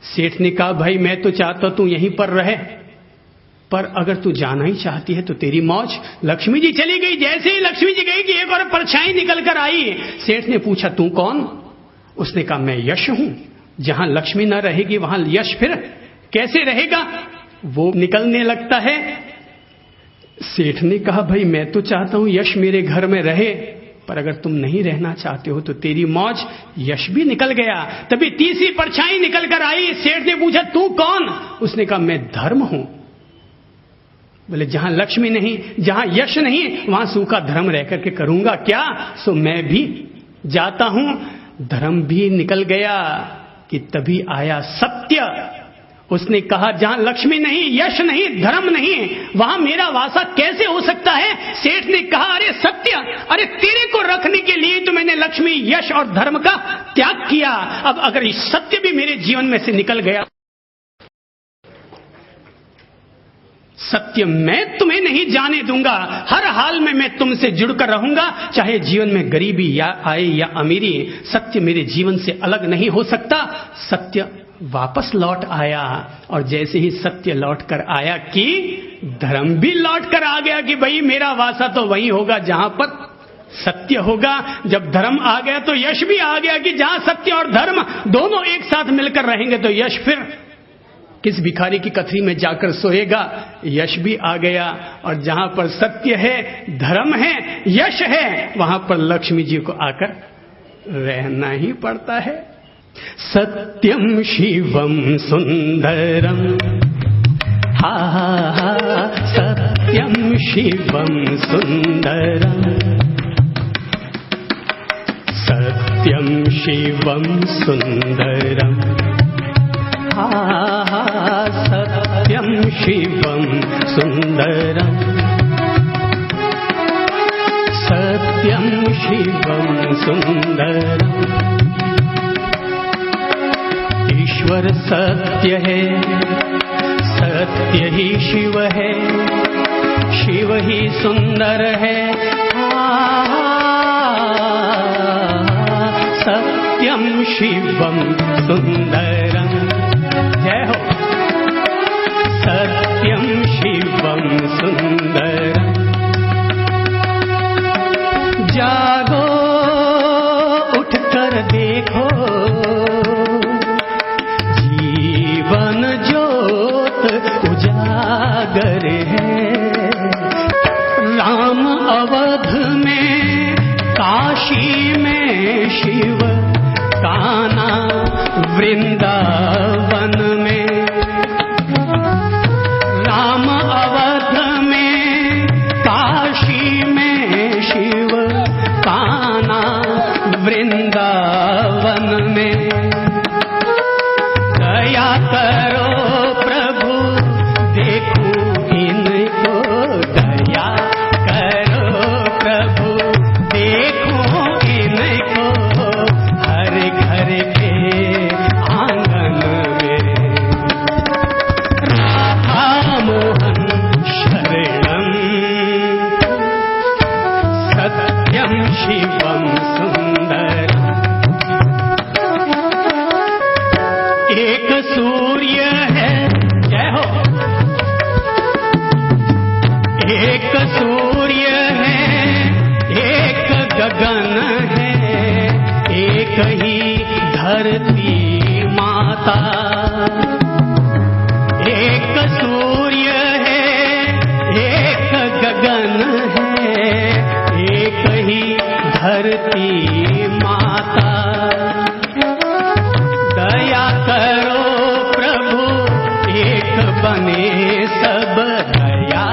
सेठ ने कहा भाई मैं तो चाहता तू यहीं पर रहे, पर अगर तू जाना ही चाहती है तो तेरी मौज। लक्ष्मी जी चली गई। जैसे ही लक्ष्मी जी गई कि एक और परछाई निकल कर आई। सेठ ने पूछा तू कौन? उसने कहा मैं यश हूं। जहां लक्ष्मी न रहेगी वहां यश फिर कैसे रहेगा? वो निकलने लगता है। सेठ ने कहा भाई मैं तो चाहता हूं यश मेरे घर में रहे, पर अगर तुम नहीं रहना चाहते हो तो तेरी मौज। यश भी निकल गया। तभी तीसरी परछाई निकल कर आई। सेठ ने पूछा तू कौन? उसने कहा मैं धर्म हूं। बोले जहां लक्ष्मी नहीं, जहां यश नहीं, वहां सूखा धर्म रह करके करूंगा क्या? सो मैं भी जाता हूं। धर्म भी निकल गया कि तभी आया सत्य। उसने कहा जहां लक्ष्मी नहीं, यश नहीं, धर्म नहीं, वहां मेरा वासा कैसे हो सकता है? सेठ ने कहा अरे सत्य, अरे तेरे को रखने के लिए तो मैंने लक्ष्मी, यश और धर्म का त्याग किया। अब अगर सत्य भी मेरे जीवन में से निकल गया, सत्य मैं तुम्हें नहीं जाने दूंगा। हर हाल में मैं तुमसे जुड़कर रहूंगा, चाहे जीवन में गरीबी या आए या अमीरी। सत्य मेरे जीवन से अलग नहीं हो सकता। सत्य वापस लौट आया, और जैसे ही सत्य लौट कर आया कि धर्म भी लौट कर आ गया कि भाई मेरा वासा तो वहीं होगा जहां पर सत्य होगा। जब धर्म आ गया तो यश भी आ गया कि जहां सत्य और धर्म दोनों एक साथ मिलकर रहेंगे तो यश फिर किस भिखारी की कथरी में जाकर सोएगा। यश भी आ गया, और जहां पर सत्य है, धर्म है, यश है, वहां पर लक्ष्मी जी को आकर रहना ही पड़ता है। सत्यम शिवम सुंदरम, हा हा, सत्यम शिवम सुंदरम, सत्यम शिवम सुंदरम, सत्यम शिवम सुंदरम, सत्यम शिवम सुंदरम। ईश्वर सत्य है, सत्य ही शिव है, शिव ही सुंदर है। सत्यम शिवम सुंदरम, जय हो। सत्यम शिवम सुंदरम, जागो उठकर देखो, जीवन ज्योत उजागर है। राम अवध में, काशी में शिव, कान्हा वृंदावन में। राम अवध में, काशी में शिव, कान्हा वृंदावन में। दया करो प्रभु देखो इनको, दया करो प्रभु देखो इनको, हर घर के आंगन में। राधा मोहन शरणम, सत्यम शिवम सुंदरम। एक सूर्य है, जय हो। एक सूर्य है, एक गगन है, एक ही धरती माता। एक सूर्य है, एक गगन है, एक ही धरती माता। दया करो प्रभु एक बने सब, दया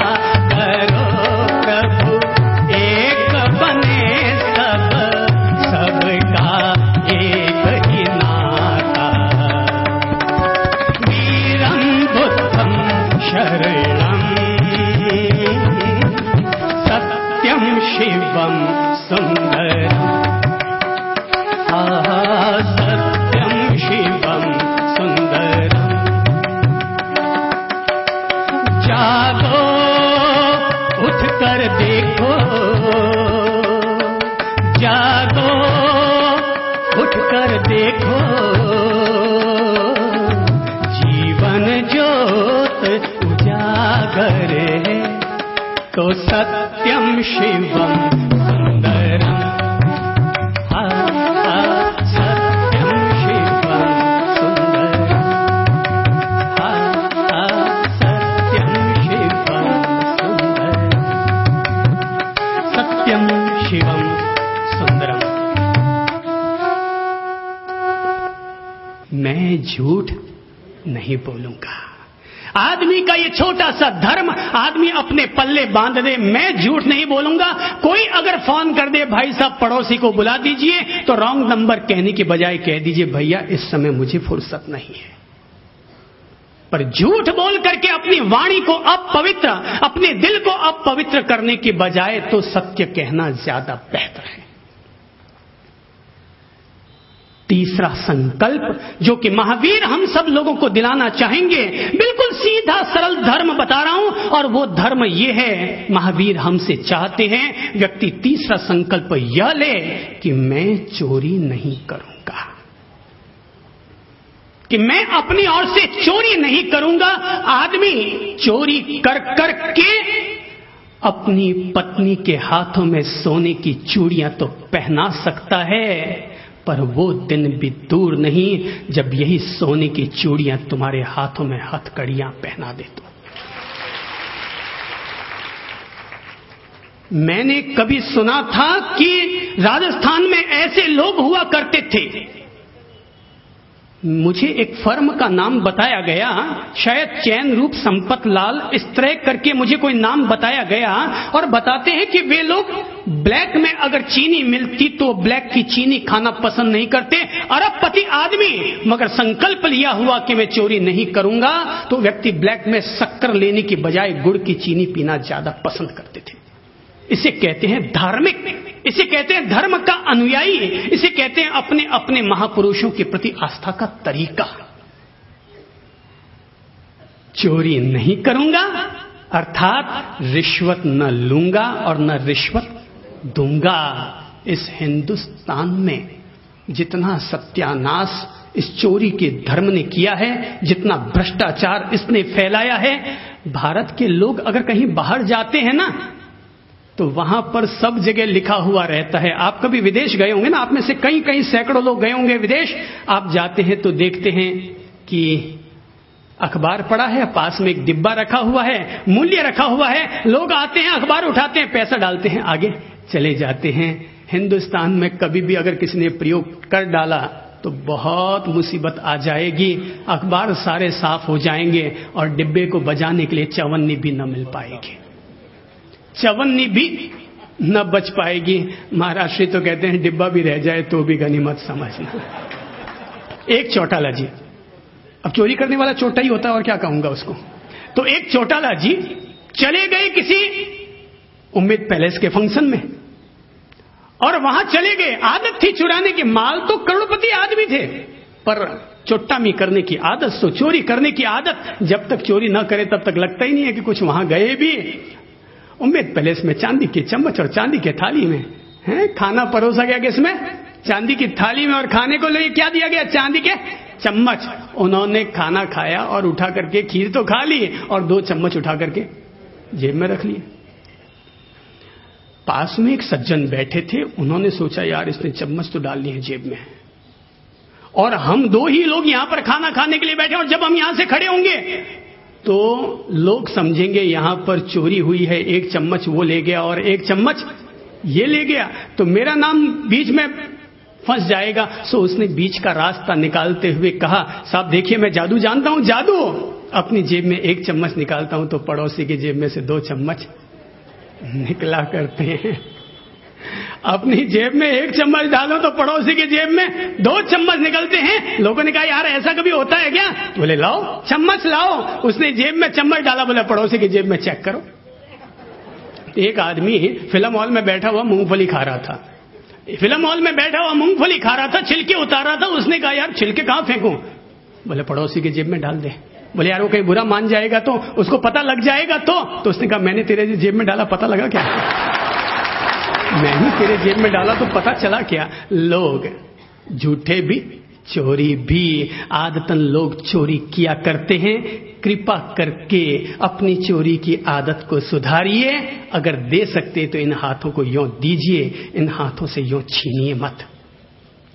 करो प्रभु एक बने सब, सबका एक ही नाता। वीरम बुद्धम शरणम, सत्यम शिवम सुंदरम, सत्यम शिवम सुंदरम। जागो उठकर देखो, जागो उठकर देखो, जीवन ज्योत उजागर है तो सत्यम शिवम सुंदरम। सत्यम शिवम सुंदरम, सत्यम शिवम सुंदरम, सत्यम शिवम सुंदरम। मैं झूठ नहीं बोलूंगा, आदमी का ये छोटा सा धर्म आदमी अपने पल्ले बांध दे। मैं झूठ नहीं बोलूंगा, कोई अगर फोन कर दे भाई साहब पड़ोसी को बुला दीजिए, तो रॉन्ग नंबर कहने की बजाय कह दीजिए भैया इस समय मुझे फुर्सत नहीं है। पर झूठ बोल करके अपनी वाणी को अपवित्र, अपने दिल को अपवित्र करने की बजाय तो सत्य कहना ज्यादा बेहतर है। तीसरा संकल्प जो कि महावीर हम सब लोगों को दिलाना चाहेंगे, बिल्कुल सीधा सरल धर्म बता रहा हूं, और वो धर्म ये है, महावीर हमसे चाहते हैं व्यक्ति तीसरा संकल्प यह ले कि मैं चोरी नहीं करूंगा, कि मैं अपनी ओर से चोरी नहीं करूंगा। आदमी चोरी कर कर के अपनी पत्नी के हाथों में सोने की चूड़ियां तो पहना सकता है, पर वो दिन भी दूर नहीं जब यही सोने की चूड़ियां तुम्हारे हाथों में हथकड़ियां पहना दे। तो मैंने कभी सुना था कि राजस्थान में ऐसे लोग हुआ करते थे, मुझे एक फर्म का नाम बताया गया, शायद चैन रूप संपत लाल इस तरह करके मुझे कोई नाम बताया गया, और बताते हैं कि वे लोग ब्लैक में अगर चीनी मिलती तो ब्लैक की चीनी खाना पसंद नहीं करते। अरबपति आदमी मगर संकल्प लिया हुआ कि मैं चोरी नहीं करूंगा, तो व्यक्ति ब्लैक में शक्कर लेने की बजाय गुड़ की चीनी पीना ज्यादा पसंद करते थे। इसे कहते हैं धार्मिक, इसे कहते हैं धर्म का अनुयायी, इसे कहते हैं अपने अपने महापुरुषों के प्रति आस्था का तरीका। चोरी नहीं करूंगा अर्थात रिश्वत न लूंगा और न रिश्वत दूंगा। इस हिंदुस्तान में जितना सत्यानाश इस चोरी के धर्म ने किया है, जितना भ्रष्टाचार इसने फैलाया है, भारत के लोग अगर कहीं बाहर जाते हैं ना, तो वहां पर सब जगह लिखा हुआ रहता है। आप कभी विदेश गए होंगे ना, आप में से कई सैकड़ों लोग गए होंगे विदेश। आप जाते हैं तो देखते हैं कि अखबार पड़ा है, पास में एक डिब्बा रखा हुआ है, मूल्य रखा हुआ है, लोग आते हैं, अखबार उठाते हैं, पैसा डालते हैं, आगे चले जाते हैं। हिंदुस्तान में कभी भी अगर किसी ने प्रयोग कर डाला तो बहुत मुसीबत आ जाएगी, अखबार सारे साफ हो जाएंगे और डिब्बे को बजाने के लिए चवन्नी भी न मिल पाएगी, चवन्नी भी न बच पाएगी। महाराष्ट्री तो कहते हैं डिब्बा भी रह जाए तो भी गनीमत समझना। एक चौटाला जी, अब चोरी करने वाला चोटा ही होता है और क्या कहूंगा उसको, तो एक चौटाला जी चले गए किसी उम्मीद पैलेस के फंक्शन में, और वहां चले गए, आदत थी चुराने की, माल तो करोड़पति आदमी थे, पर चोट्टामी करने की आदत, तो चोरी करने की आदत, जब तक चोरी ना करे तब तक लगता ही नहीं है कि कुछ वहां गए भी। उम्मीद पैलेस में चांदी के चम्मच और चांदी के थाली में है खाना परोसा गया, किसमें, चांदी की थाली में, और खाने को लिए क्या दिया गया, चांदी के चम्मच। उन्होंने खाना खाया और उठा करके खीर तो खा ली और 2 चम्मच उठा करके जेब में रख लिए। पास में एक सज्जन बैठे थे, उन्होंने सोचा यार इसने चम्मच तो डाल ली है जेब में, और हम 2 ही लोग यहां पर खाना खाने के लिए बैठे, और जब हम यहां से खड़े होंगे तो लोग समझेंगे यहां पर चोरी हुई है, 1 चम्मच वो ले गया और 1 चम्मच ये ले गया, तो मेरा नाम बीच में फंस जाएगा। सो उसने बीच का रास्ता निकालते हुए कहा, साहब देखिए मैं जादू जानता हूं, जादू। अपनी जेब में 1 चम्मच निकालता हूं तो पड़ोसी की जेब में से 2 चम्मच निकला करते हैं। अपनी जेब में 1 चम्मच डालो तो पड़ोसी की जेब में 2 चम्मच निकलते हैं। लोगों ने कहा यार ऐसा कभी होता है क्या? बोले लाओ चम्मच लाओ। उसने जेब में चम्मच डाला, बोले पड़ोसी की जेब में चेक करो। एक आदमी फिल्म हॉल में बैठा हुआ मूंगफली खा रहा था, फिल्म हॉल में बैठा हुआ मूंगफली खा रहा था, छिलके उतार रहा था। उसने कहा यार छिलके कहां फेंकूं? बोले पड़ोसी की जेब में डाल दे। बोले यार वो कहीं बुरा मान जाएगा तो, उसको पता लग जाएगा तो उसने कहा मैंने तेरे जेब में डाला, पता लगा क्या? मैंने तेरे जेब में डाला तो पता चला क्या? लोग झूठे भी चोरी भी, आदतन लोग चोरी किया करते हैं। कृपा करके अपनी चोरी की आदत को सुधारिए। अगर दे सकते तो इन हाथों को यूं दीजिए, इन हाथों से यूं छीनिए मत।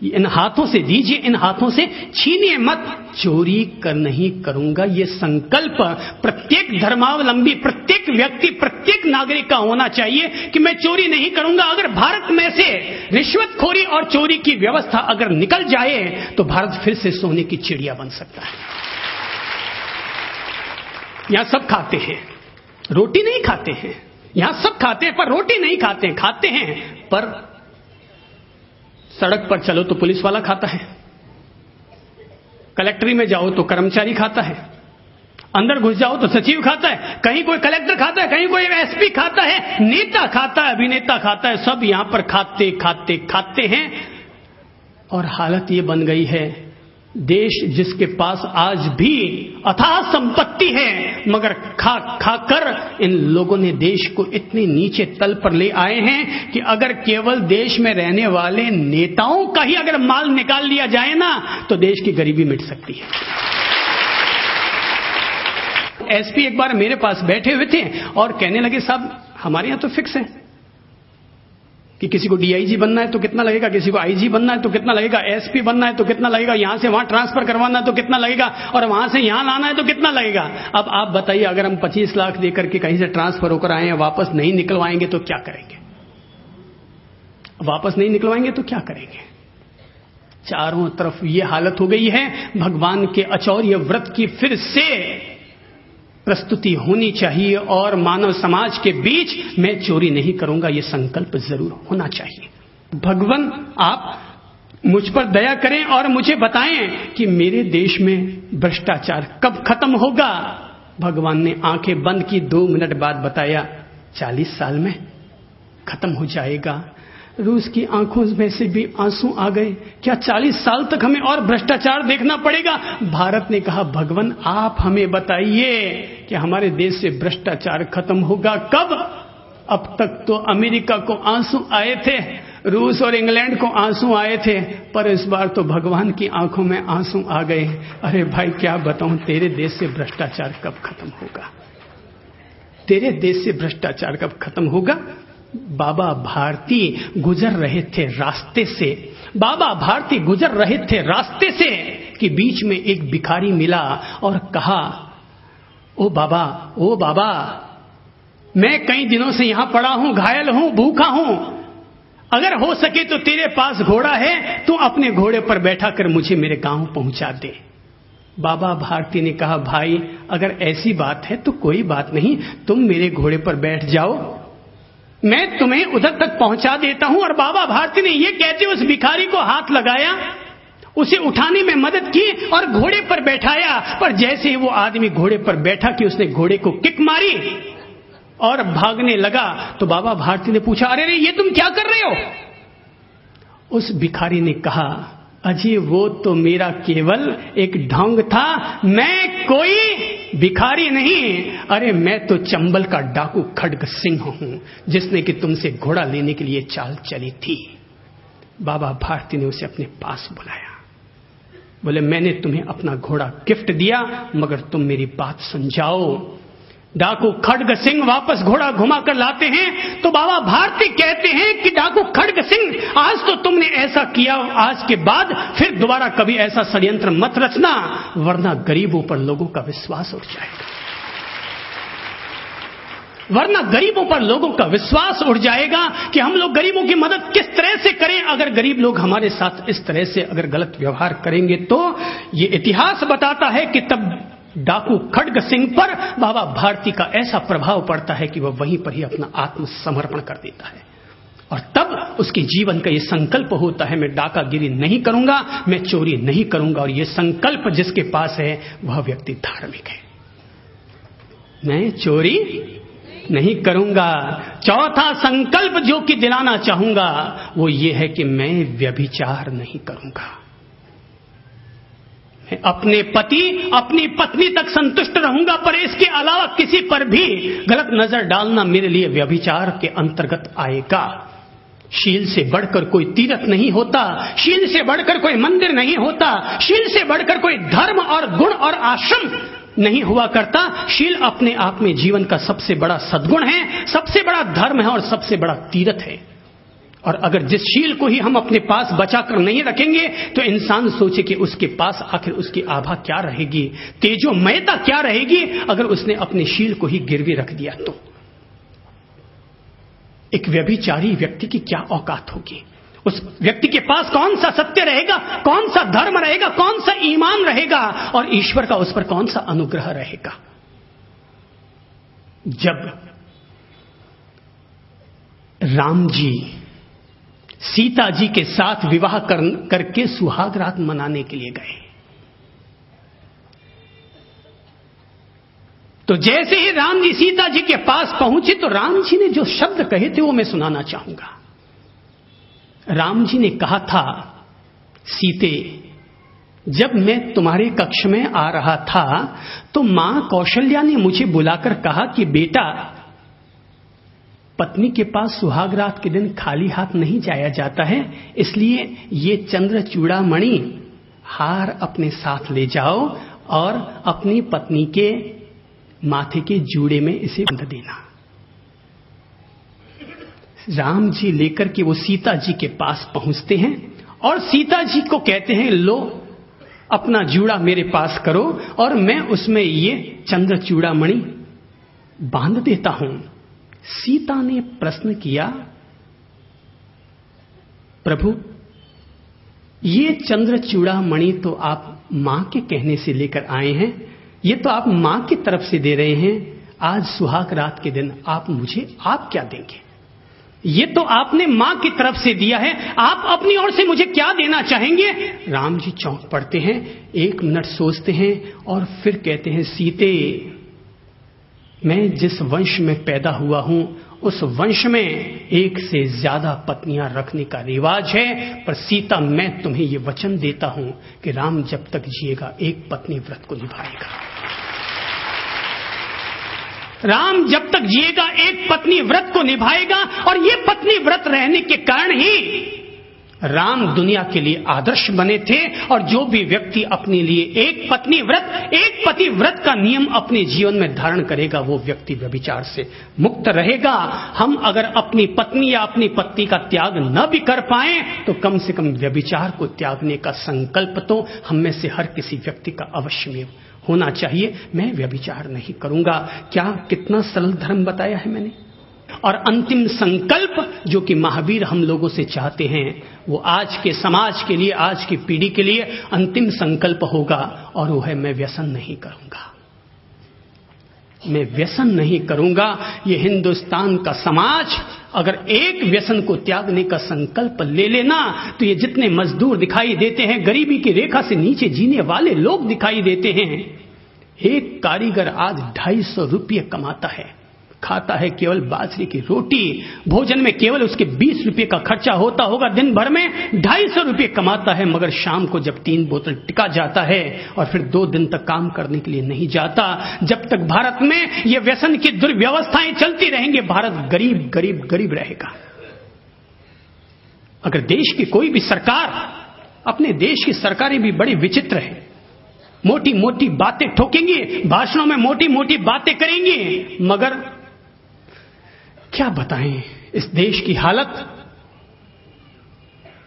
इन हाथों से दीजिए, इन हाथों से छीनिए मत। चोरी कर नहीं करूंगा, ये संकल्प प्रत्येक धर्मावलंबी, प्रत्येक व्यक्ति, प्रत्येक नागरिक का होना चाहिए कि मैं चोरी नहीं करूंगा। अगर भारत में से रिश्वतखोरी और चोरी की व्यवस्था अगर निकल जाए तो भारत फिर से सोने की चिड़िया बन सकता है। यहां सब खाते हैं, रोटी नहीं खाते हैं। यहां सब खाते हैं पर रोटी नहीं खाते हैं। खाते हैं पर सड़क पर चलो तो पुलिस वाला खाता है, कलेक्ट्री में जाओ तो कर्मचारी खाता है, अंदर घुस जाओ तो सचिव खाता है, कहीं कोई कलेक्टर खाता है, कहीं कोई एसपी खाता है, नेता खाता है, अभिनेता खाता है। सब यहां पर खाते खाते खाते हैं। और हालत ये बन गई है, देश जिसके पास आज भी अथाह संपत्ति है, मगर खा खाकर इन लोगों ने देश को इतने नीचे तल पर ले आए हैं कि अगर केवल देश में रहने वाले नेताओं का ही अगर माल निकाल लिया जाए ना, तो देश की गरीबी मिट सकती है। एसपी एक बार मेरे पास बैठे हुए थे और कहने लगे, साहब हमारे यहां तो फिक्स है कि किसी को डीआईजी बनना है तो कितना लगेगा, किसी को आईजी बनना है तो कितना लगेगा, एसपी बनना है तो कितना लगेगा, यहां से वहां ट्रांसफर करवाना है तो कितना लगेगा, और वहां से यहां लाना है तो कितना लगेगा। अब आप बताइए, अगर हम 25 लाख देकर के कहीं से ट्रांसफर होकर आए हैं, वापस नहीं निकलवाएंगे तो क्या करेंगे? वापस नहीं निकलवाएंगे तो क्या करेंगे? चारों तरफ ये हालत हो गई है। भगवान के अचौर्य व्रत की फिर से प्रस्तुति होनी चाहिए और मानव समाज के बीच मैं चोरी नहीं करूंगा ये संकल्प जरूर होना चाहिए। भगवान आप मुझ पर दया करें और मुझे बताएं कि मेरे देश में भ्रष्टाचार कब खत्म होगा। भगवान ने आंखें बंद की, 2 मिनट बाद बताया 40 साल में खत्म हो जाएगा। रूस की आंखों में से भी आंसू आ गए, क्या 40 साल तक हमें और भ्रष्टाचार देखना पड़ेगा? भारत ने कहा, भगवान आप हमें बताइए कि हमारे देश से भ्रष्टाचार खत्म होगा कब? अब तक तो अमेरिका को आंसू आए थे, रूस और इंग्लैंड को आंसू आए थे, पर इस बार तो भगवान की आंखों में आंसू आ गए। अरे भाई क्या बताऊं, तेरे देश से भ्रष्टाचार कब खत्म होगा? तेरे देश से भ्रष्टाचार कब खत्म होगा? बाबा भारती गुजर रहे थे रास्ते से, बाबा भारती गुजर रहे थे रास्ते से कि बीच में एक भिखारी मिला और कहा, ओ बाबा, मैं कई दिनों से यहां पड़ा हूं, घायल हूं, भूखा हूं, अगर हो सके तो तेरे पास घोड़ा है, तू अपने घोड़े पर बैठा कर मुझे मेरे गांव पहुंचा दे। बाबा भारती ने कहा, भाई अगर ऐसी बात है तो कोई बात नहीं, तुम मेरे घोड़े पर बैठ जाओ, मैं तुम्हें उधर तक पहुंचा देता हूं। और बाबा भारती ने यह कहते उस भिखारी को हाथ लगाया, उसे उठाने में मदद की और घोड़े पर बैठाया। पर जैसे ही वो आदमी घोड़े पर बैठा कि उसने घोड़े को किक मारी और भागने लगा, तो बाबा भारती ने पूछा, अरे ये तुम क्या कर रहे हो? उस भिखारी ने कहा, अजी वो तो मेरा केवल एक ढोंग था, मैं कोई भिखारी नहीं। अरे मैं तो चंबल का डाकू खड्ग सिंह हूं, जिसने कि तुमसे घोड़ा लेने के लिए चाल चली थी। बाबा भारती ने उसे अपने पास बुलाया, बोले मैंने तुम्हें अपना घोड़ा गिफ्ट दिया, मगर तुम मेरी बात सुन जाओ। डाकू खड्ग सिंह वापस घोड़ा घुमा कर लाते हैं तो बाबा भारती कहते हैं कि डाकू खड्ग सिंह, आज तो तुमने ऐसा किया, आज के बाद फिर दोबारा कभी ऐसा षड्यंत्र मत रचना, वरना गरीबों पर लोगों का विश्वास उठ जाएगा, वरना गरीबों पर लोगों का विश्वास उठ जाएगा कि हम लोग गरीबों की मदद किस तरह से करें। अगर गरीब लोग हमारे साथ इस तरह से अगर गलत व्यवहार करेंगे तो ये इतिहास बताता है कि तब डाकू खड्ग सिंह पर बाबा भारती का ऐसा प्रभाव पड़ता है कि वह वहीं पर ही अपना आत्मसमर्पण कर देता है। और तब उसके जीवन का ये संकल्प होता है, मैं डाकागिरी नहीं करूंगा, मैं चोरी नहीं करूंगा। और ये संकल्प जिसके पास है वह व्यक्ति धार्मिक है, मैं चोरी नहीं करूंगा। चौथा संकल्प जो कि दिलाना चाहूंगा वो ये है कि मैं व्यभिचार नहीं करूंगा। मैं अपने पति अपनी पत्नी तक संतुष्ट रहूंगा, पर इसके अलावा किसी पर भी गलत नजर डालना मेरे लिए व्यभिचार के अंतर्गत आएगा। शील से बढ़कर कोई तीर्थ नहीं होता, शील से बढ़कर कोई मंदिर नहीं होता, शील से बढ़कर कोई धर्म और गुण और आश्रम नहीं हुआ करता। शील अपने आप में जीवन का सबसे बड़ा सद्गुण है, सबसे बड़ा धर्म है और सबसे बड़ा तीर्थ है। और अगर जिस शील को ही हम अपने पास बचाकर नहीं रखेंगे तो इंसान सोचे कि उसके पास आखिर उसकी आभा क्या रहेगी, तेजोमयता क्या रहेगी अगर उसने अपने शील को ही गिरवी रख दिया तो। एक व्यभिचारी व्यक्ति की क्या औकात होगी? उस व्यक्ति के पास कौन सा सत्य रहेगा, कौन सा धर्म रहेगा, कौन सा ईमान रहेगा और ईश्वर का उस पर कौन सा अनुग्रह रहेगा? जब राम जी सीता जी के साथ विवाह करके सुहाग रात मनाने के लिए गए, तो जैसे ही राम जी सीता जी के पास पहुंचे तो राम जी ने जो शब्द कहे थे वो मैं सुनाना चाहूंगा। राम जी ने कहा था, सीते, जब मैं तुम्हारे कक्ष में आ रहा था तो मां कौशल्या ने मुझे बुलाकर कहा कि बेटा, पत्नी के पास सुहाग रात के दिन खाली हाथ नहीं जाया जाता है, इसलिए ये चंद्र चूड़ामणि हार अपने साथ ले जाओ और अपनी पत्नी के माथे के जूड़े में इसे बांध देना। राम जी लेकर के वो सीता जी के पास पहुंचते हैं और सीता जी को कहते हैं, लो अपना जूड़ा मेरे पास करो और मैं उसमें ये चंद्र चूड़ामणि बांध देता हूं। सीता ने प्रश्न किया, प्रभु, ये चंद्र चूड़ामणि तो आप मां के कहने से लेकर आए हैं, ये तो आप मां की तरफ से दे रहे हैं, आज सुहाग रात के दिन आप मुझे आप क्या देंगे? ये तो आपने मां की तरफ से दिया है, आप अपनी ओर से मुझे क्या देना चाहेंगे? राम जी चौंक पड़ते हैं, 1 मिनट सोचते हैं और फिर कहते हैं, सीते, मैं जिस वंश में पैदा हुआ हूं उस वंश में एक से ज्यादा पत्नियां रखने का रिवाज है, पर सीता, मैं तुम्हें यह वचन देता हूं कि राम जब तक जिएगा एक पत्नी व्रत को निभाएगा। राम जब तक जिएगा एक पत्नी व्रत को निभाएगा, और ये पत्नी व्रत रहने के कारण ही राम दुनिया के लिए आदर्श बने थे। और जो भी व्यक्ति अपने लिए एक पत्नी व्रत, एक पति व्रत का नियम अपने जीवन में धारण करेगा, वो व्यक्ति व्यभिचार से मुक्त रहेगा। हम अगर अपनी पत्नी या अपनी पति का त्याग न भी कर पाए तो कम से कम व्यभिचार को त्यागने का संकल्प तो हम में से हर किसी व्यक्ति का अवश्य में होना चाहिए। मैं व्यभिचार नहीं करूंगा। क्या कितना सरल धर्म बताया है मैंने। और अंतिम संकल्प जो कि महावीर हम लोगों से चाहते हैं, वो आज के समाज के लिए, आज की पीढ़ी के लिए अंतिम संकल्प होगा, और वो है, मैं व्यसन नहीं करूंगा। मैं व्यसन नहीं करूंगा। ये हिंदुस्तान का समाज अगर एक व्यसन को त्यागने का संकल्प ले लेना तो ये जितने मजदूर दिखाई देते हैं, गरीबी की रेखा से नीचे जीने वाले लोग दिखाई देते हैं। एक कारीगर आज 250 रुपये कमाता है, खाता है केवल बाजरे की रोटी, भोजन में केवल उसके 20 रुपये का खर्चा होता होगा, दिन भर में 250 रुपये कमाता है, मगर शाम को जब 3 बोतल टिका जाता है और फिर 2 दिन तक काम करने के लिए नहीं जाता। जब तक भारत में ये व्यसन की दुर्व्यवस्थाएं चलती रहेंगी, भारत गरीब गरीब गरीब रहेगा। अगर देश की कोई भी सरकार, अपने देश की सरकारें भी बड़ी विचित्र है, मोटी मोटी बातें ठोकेंगी, भाषणों में मोटी मोटी बातें करेंगी, मगर क्या बताएं इस देश की हालत।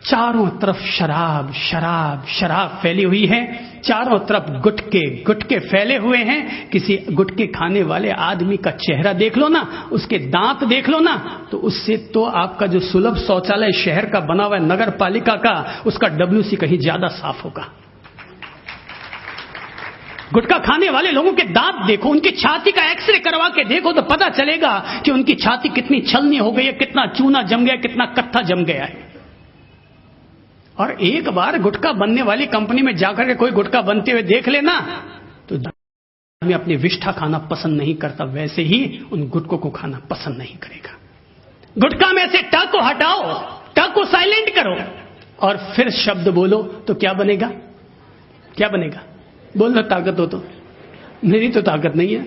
चारों तरफ शराब शराब शराब फैली हुई है, चारों तरफ गुटके गुटके फैले हुए हैं। किसी गुटके खाने वाले आदमी का चेहरा देख लो ना, उसके दांत देख लो ना, तो उससे तो आपका जो सुलभ शौचालय शहर का बना हुआ है, नगर पालिका का, उसका WC कहीं ज्यादा साफ होगा। गुटखा खाने वाले लोगों के दांत देखो, उनकी छाती का एक्सरे करवा के देखो तो पता चलेगा कि उनकी छाती कितनी छलनी हो गई है, कितना चूना जम गया, कितना कत्था जम गया है। और एक बार गुटखा बनने वाली कंपनी में जाकर के कोई गुटखा बनते हुए देख लेना तो आदमी अपनी विष्ठा खाना पसंद नहीं करता, वैसे ही उन गुटकों को खाना पसंद नहीं करेगा। गुटखा में से ट को हटाओ, ट को साइलेंट करो और फिर शब्द बोलो तो क्या बनेगा? क्या बनेगा? बोल दो, ताकत हो तो। मेरी तो ताकत नहीं है,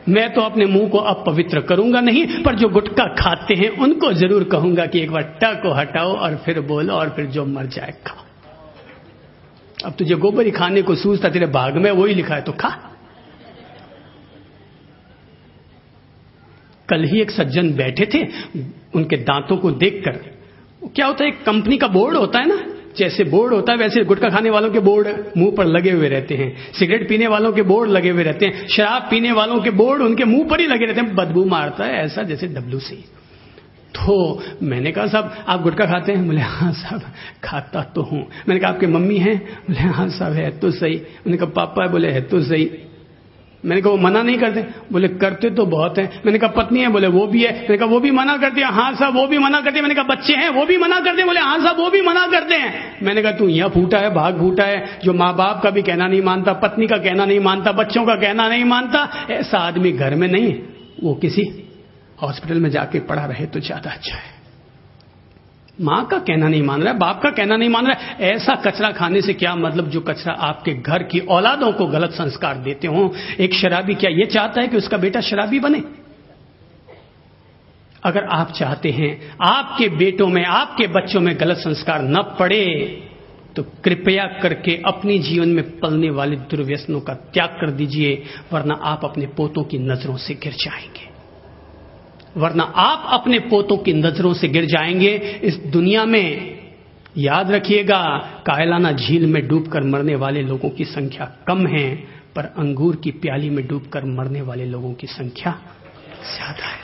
मैं तो अपने मुंह को अपवित्र करूंगा नहीं, पर जो गुटखा खाते हैं उनको जरूर कहूंगा कि एक बार ट को हटाओ और फिर बोलो, और फिर जो मर जाए खाओ। अब तुझे गोबरी खाने को सूझता, तेरे भाग में वही लिखा है तो खा। कल ही एक सज्जन बैठे थे, उनके दांतों को देखकर, क्या होता है, एक कंपनी का बोर्ड होता है ना, जैसे बोर्ड होता है वैसे गुटखा खाने वालों के बोर्ड मुंह पर लगे हुए रहते हैं, सिगरेट पीने वालों के बोर्ड लगे हुए रहते हैं, शराब पीने वालों के बोर्ड उनके मुंह पर ही लगे रहते हैं, बदबू मारता है ऐसा जैसे WC। तो मैंने कहा, साहब आप गुटखा खाते हैं? बोले हाँ साहब खाता तो हूं। मैंने कहा आपकी मम्मी है? बोले हाँ साहब है तो सही। मैंने कहा पापा है? बोले है तो सही। मैंने कहा वो मना नहीं करते? बोले करते तो बहुत हैं। मैंने कहा पत्नी है? बोले वो भी है। मैंने कहा वो भी मना करते हैं? हाँ साहब वो भी मना करते हैं। मैंने कहा बच्चे हैं? वो भी मना करते हैं? बोले हाँ साहब वो भी मना करते हैं। मैंने कहा तू यहाँ फूटा है, भाग फूटा है, जो माँ बाप का भी कहना नहीं मानता, पत्नी का कहना नहीं मानता, बच्चों का कहना नहीं मानता, ऐसा आदमी घर में नहीं, वो किसी हॉस्पिटल में जाके पड़ा रहे तो ज्यादा अच्छा है। मां का कहना नहीं मान रहा है, बाप का कहना नहीं मान रहा है, ऐसा कचरा खाने से क्या मतलब जो कचरा आपके घर की औलादों को गलत संस्कार देते हो। एक शराबी क्या ये चाहता है कि उसका बेटा शराबी बने? अगर आप चाहते हैं आपके बेटों में, आपके बच्चों में गलत संस्कार न पड़े, तो कृपया करके अपनी जीवन में पलने वाले दुर्व्यसनों का त्याग कर दीजिए, वरना आप अपने पोतों की नजरों से गिर जाएंगे। वरना आप अपने पोतों की नजरों से गिर जाएंगे। इस दुनिया में याद रखिएगा, कायलाना झील में डूबकर मरने वाले लोगों की संख्या कम है, पर अंगूर की प्याली में डूबकर मरने वाले लोगों की संख्या ज्यादा है।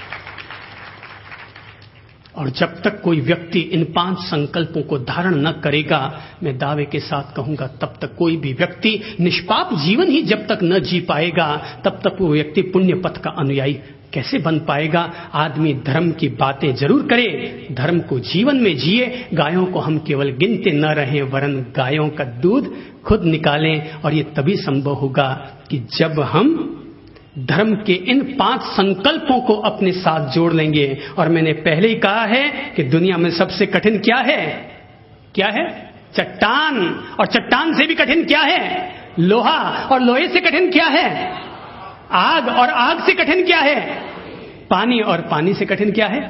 और जब तक कोई व्यक्ति इन 5 संकल्पों को धारण न करेगा, मैं दावे के साथ कहूंगा, तब तक कोई भी व्यक्ति निष्पाप जीवन ही जब तक न जी पाएगा, तब तक वो व्यक्ति पुण्य पथ का अनुयायी कैसे बन पाएगा। आदमी धर्म की बातें जरूर करे, धर्म को जीवन में जिए। गायों को हम केवल गिनते न रहें, वरन गायों का दूध खुद निकालें। और ये तभी संभव होगा कि जब हम धर्म के इन 5 संकल्पों को अपने साथ जोड़ लेंगे। और मैंने पहले ही कहा है कि दुनिया में सबसे कठिन क्या है? क्या है? चट्टान। और चट्टान से भी कठिन क्या है? लोहा। और लोहे से कठिन क्या है? आग। और आग से कठिन क्या है? पानी। और पानी से कठिन क्या है?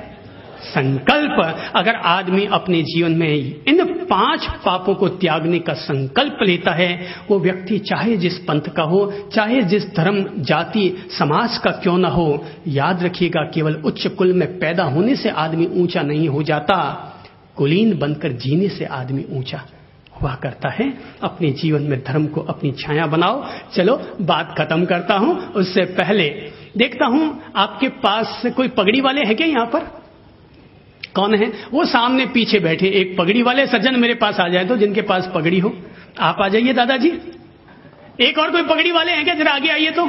संकल्प। अगर आदमी अपने जीवन में इन 5 पापों को त्यागने का संकल्प लेता है, वो व्यक्ति चाहे जिस पंथ का हो, चाहे जिस धर्म, जाति, समाज का क्यों न हो, याद रखिएगा, केवल उच्च कुल में पैदा होने से आदमी ऊंचा नहीं हो जाता, कुलीन बनकर जीने से आदमी ऊंचा हुआ करता है। अपने जीवन में धर्म को अपनी छाया बनाओ। चलो बात खत्म करता हूं, उससे पहले देखता हूं आपके पास कोई पगड़ी वाले हैं क्या? यहां पर कौन है? वो सामने पीछे बैठे एक पगड़ी वाले सज्जन मेरे पास आ जाए तो, जिनके पास पगड़ी हो। आप आ जाइए दादाजी। एक और कोई पगड़ी वाले हैं क्या? जरा आगे आइए तो।